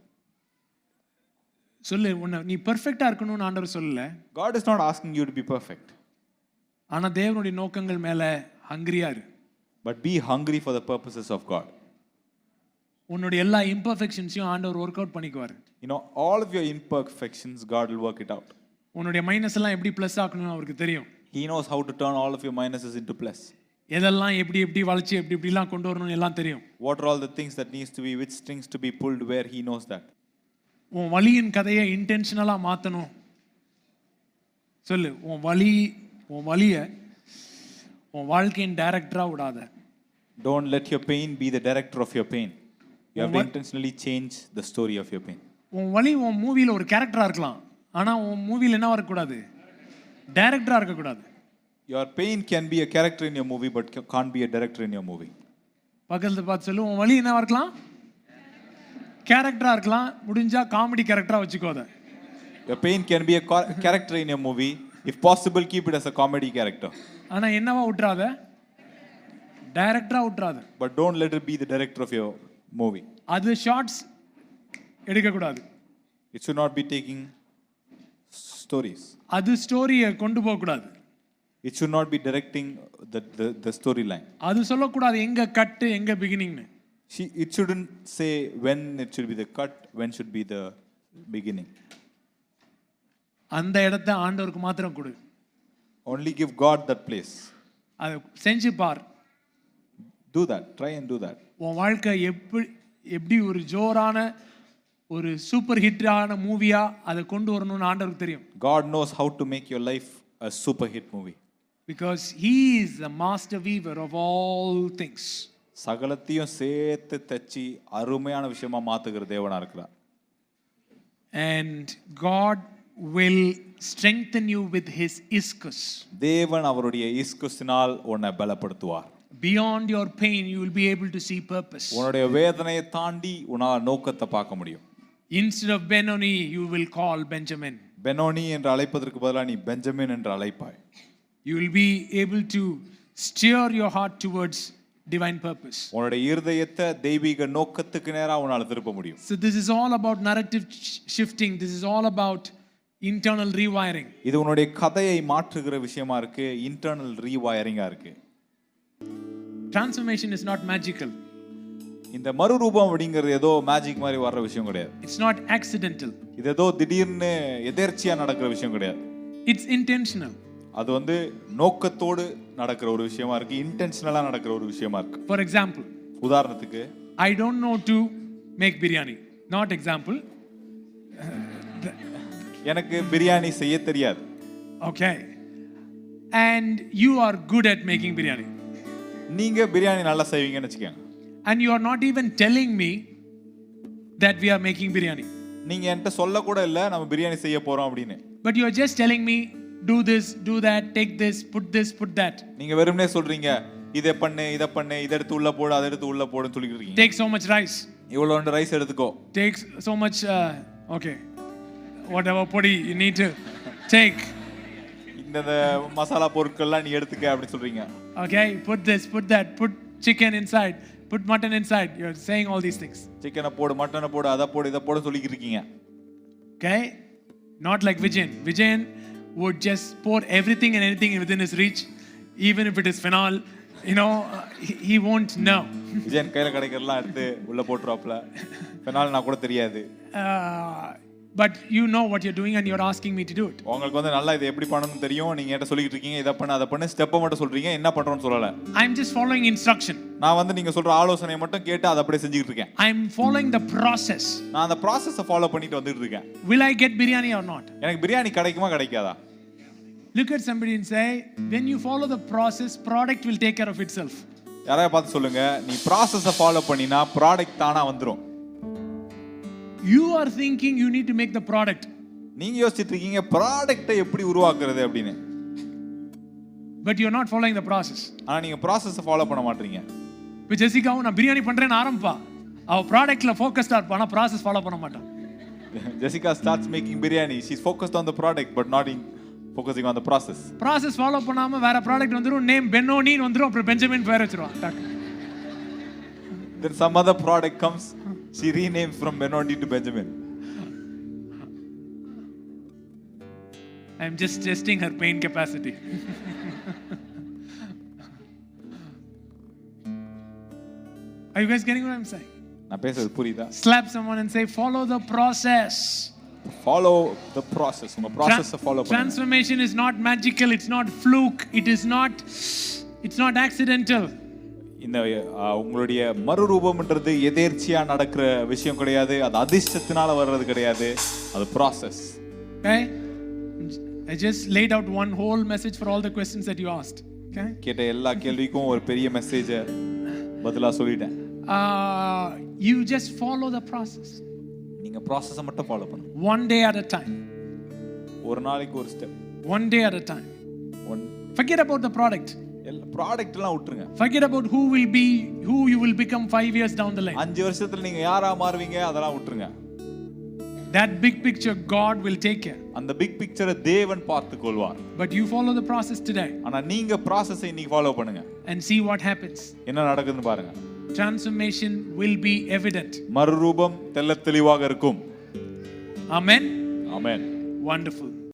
சொல்லு, உன்னை நீ பெர்ஃபெக்ட்டா இருக்கணும்னு ஆண்டவர் சொல்லல. God is not asking you to be perfect. ஆனா தேவனுடைய நோக்கங்கள் மேல ஹங்கிரியா இரு. But be hungry for the purposes of God. உன்னுடைய எல்லா இம்பர்ஃபெக்ஷன்ஸையும் ஆண்டவர் வொர்க் அவுட் பண்ணிக்குவாரு. You know, all of your imperfections, God will work it out. உன்னுடைய மைனஸ் எல்லாம் எப்படி பிளஸ் ஆக்கணும்னு அவருக்கு தெரியும். He knows how to turn all of your minuses into plus. எதெல்லாம் எப்படி வளைச்சு எப்படிலாம் கொண்டு வரணும்னு எல்லாம் தெரியும். What are all the things that needs to be, which strings to be pulled where, he knows that. உன் வலியின் கதையை இன்டென்ஷனலா மாத்தணும். சொல்லு, உன் வலிய உன் வாழ்க்கையின் டைரக்டரா விடாத. Don't let your pain be the director of your pain. You have to intentionally change the story of your pain. உன் வலி உன் மூவில ஒரு கேரக்டரா இருக்கலாம், ஆனா உன் மூவில என்ன வர கூடாது, டைரக்டரா இருக்க கூடாது. Your pain can be a character in your movie but can't be a director in your movie. பக்கத்துல பார்த்து சொல்லு, உன் வலி என்னவா இருக்கலாம், கேரக்டரா இருக்கலாம், முடிஞ்சா காமெடி கேரக்டரா வச்சுக்கோத. Your pain can be a character in your movie. If possible, keep it as a comedy character. ஆனா என்னவா விட்டுறாத, டைரக்டரா விட்டுறாத. But don't let it be the director of your movie. அது ஷார்ட்ஸ் எடுக்க கூடாது. It should not be taking stories. அது ஸ்டோரியை கொண்டு போக கூடாது. It should not be directing the storyline. அது சொல்லக்கூடாது எங்க கட் எங்க பிகினிங்னு. It shouldn't say when it should be the cut, when should be the beginning. அந்த இடத்தை ஆண்டவருக்கு மாத்திரம் கொடு. Only give God that place. அது செஞ்சு பார். Do that. Try and do that. உன் வாழ்க்கை எப்படி ஒரு ஜோரான ஒரு சூப்பர் ஹிட்டான மூவியா அதை கொண்டு வரணும்னு ஆண்டவருக்கு தெரியும். God knows how to make your life a super hit movie. Because he is the master weaver of all things. சகலத்தையும் சேர்த்து தச்சி அருமையான விஷயமா மாத்துகிற தேவனா இருக்கிறார். And God will strengthen you with his iskus. தேவன் அவருடைய இஸ்குஸினால் உன்னை பலப்படுத்துவார். Beyond your pain you will be able to see purpose. உன்னுடைய வேதனையை தாண்டி உன்னால் நோக்கத்தை பார்க்க முடியும். Instead of Benoni you will call Benjamin. Benoni என்று அழைப்பதற்கு பதிலாக நீ பெஞ்சமின் என்று அழைப்பாய். You will be able to steer your heart towards divine purpose. உன்னுடைய இருதயத்தை தெய்வீக நோக்கத்துக்கு நேரா உன்னால் திருப்ப முடியும். So this is all about narrative shifting. This is all about internal rewiring. இது உன்னுடைய கதையை மாற்றுகிற விஷயமா இருக்கு, இன்டர்னல் ரீவயரிங்கா இருக்கு. Transformation is not magical. இந்த மறுரூபம் அப்படிங்கிறது ஏதோ மேஜிக் மாதிரி வர்ற விஷயம் கிடையாது. It's not accidental. இது ஏதோ திடீர்னு எதேர்ச்சியா நடக்கிற விஷயம் கிடையாது. It's intentional. அது வந்து நோக்கத்தோடு நடக்கிற ஒரு விஷயமா இருக்கு, இன்டென்ஷனலா நடக்கிற ஒரு விஷயமா இருக்கு. For example, உதாரணத்துக்கு I don't know to make biryani. Not example. எனக்கு பிரியாணி செய்ய தெரியாது. Okay. And you are good at making biryani. நீங்க பிரியாணி நல்லா செய்வீங்கன்னு வெச்சுக்கங்க. And you are not even telling me that we are making biryani. நீங்க என்கிட்ட சொல்ல கூட இல்ல நம்ம பிரியாணி செய்ய போறோம் அப்படினு. But you are just telling me do this, do that, take this, put that. நீங்க வெறுமனே சொல்றீங்க இத பண்ணு, இத எடுத்து உள்ள போடு, அத எடுத்து உள்ள போடுன்னு சொல்லிட்டு இருக்கீங்க. Take so much rice. இவ்வளவு ரைஸ் எடுத்துக்கோ. Take so much okay. Whatever podi you need to take. இந்த மசாலா பொருட்கள்லாம் நீ எடுத்துக்க அப்படி சொல்றீங்க. Okay, put this, put that, put chicken inside, put mutton inside. You're saying all these things. சிக்கனை போடு, மட்டனை போடு, அத போடு, இத போடு சொல்லிட்டு இருக்கீங்க. Okay? Not like Vijayan. Vijayan would just pour everything and anything within his reach, even if it is phenol. You know, he won't know. Vijayan கையில கிடைக்கிறலாம் எடுத்து உள்ள போட்டுறாப்ல. phenol நான் கூட தெரியாது. But you know what you're doing and you're asking me to do it. உங்களுக்கு வந்து நல்லா இது எப்படி பண்ணனும்னு தெரியும். நீங்க என்கிட்ட சொல்லிட்டு இருக்கீங்க இத பண்ணு அத பண்ணு ஸ்டெப்பை மட்டும் சொல்றீங்க. என்ன பண்றோம்னு சொல்லல. I'm just following instruction. நான் வந்து நீங்க சொல்ற ஆலோசனையை மட்டும் கேட்டு அத அப்படியே செஞ்சிட்டு இருக்கேன். I'm following the process. நான் அந்த process-ஐ ஃபாலோ பண்ணிட்டு வந்துட்டு இருக்கேன். Will I get biryani or not? எனக்கு பிரியாணி கிடைக்குமா கிடைக்காதா? Look at somebody and say, when you follow the process, product will take care of itself. யாரையா பார்த்து சொல்லுங்க, நீ process-ஐ ஃபாலோ பண்ணினா ப்ராடக்ட் தானா வந்துரும். You are thinking you need to make the product. நீங்க யோசிச்சிட்டு இருக்கீங்க ப்ராடக்ட்டை எப்படி உருவாக்குறது அப்படினு. But you are not following the process. ஆனா நீங்க process-ஐ ஃபாலோ பண்ண மாட்டீங்க. இப்போ ஜெசிகா நான் பிரியாணி பண்றேன்னு ஆரம்பா. அவ ப்ராடக்ட்ல ஃபோக்கஸ்டா இருப்பா, ஆனா process ஃபாலோ பண்ண மாட்டா. Jessica starts making biryani. She's focused on the product but not in focusing on the process. Process follow பண்ணாம வேற ப்ராடக்ட் வந்துரும், நேம் பென்னோனின்னு வந்துரும், அப்புறம் பெஞ்சமின் பேர் வச்சிருவா. Then some other product comes, she renames from Benoni to Benjamin. I'm just testing her pain capacity. Are you guys getting what I'm saying? நான் பேசுறது புரியுதா? Slap someone and say follow the process. Follow the process. உங்க process-ஐ follow பண்ணுங்க. Transformation is not magical, it's not fluke, it's not accidental. இந்த உங்களுடைய மறுரூபம்ன்றது எதேர்ச்சியா நடக்கிற விஷயம் கிடையாது. அது அதிர்ஷ்டத்தினால வர்றது கிடையாது. அது process. Okay? I just laid out one whole message for all the questions that you asked. Okay? கேட்ட எல்லா கேள்விக்கும் ஒரு பெரிய மெசேஜை பதிலா சொல்லிட்டேன். You just follow the process. நீங்க process-ஐ மட்டும் ஃபாலோ பண்ணுங்க. One day at a time. ஒரு நாளைக்கு ஒரு step. One day at a time. Forget about the product. எல்லா ப்ராடக்ட் எல்லாம் விட்டுருங்க. Forget about who you will become 5 years down the line. 5 வருஷத்துல நீங்க யாரா மாறுவீங்க அதெல்லாம் விட்டுருங்க. That big picture God will take care. அந்த big picture-ஐ தேவன் பார்த்துக்கொள்வார். But you follow the process today. ஆனா நீங்க process-ஐ இன்னைக்கு ஃபாலோ பண்ணுங்க. And see what happens. என்ன நடக்குதுன்னு பாருங்க. Transformation will be evident. மறுரூபம் தெள்ளத் தெளிவாக இருக்கும். Amen. Amen. Wonderful.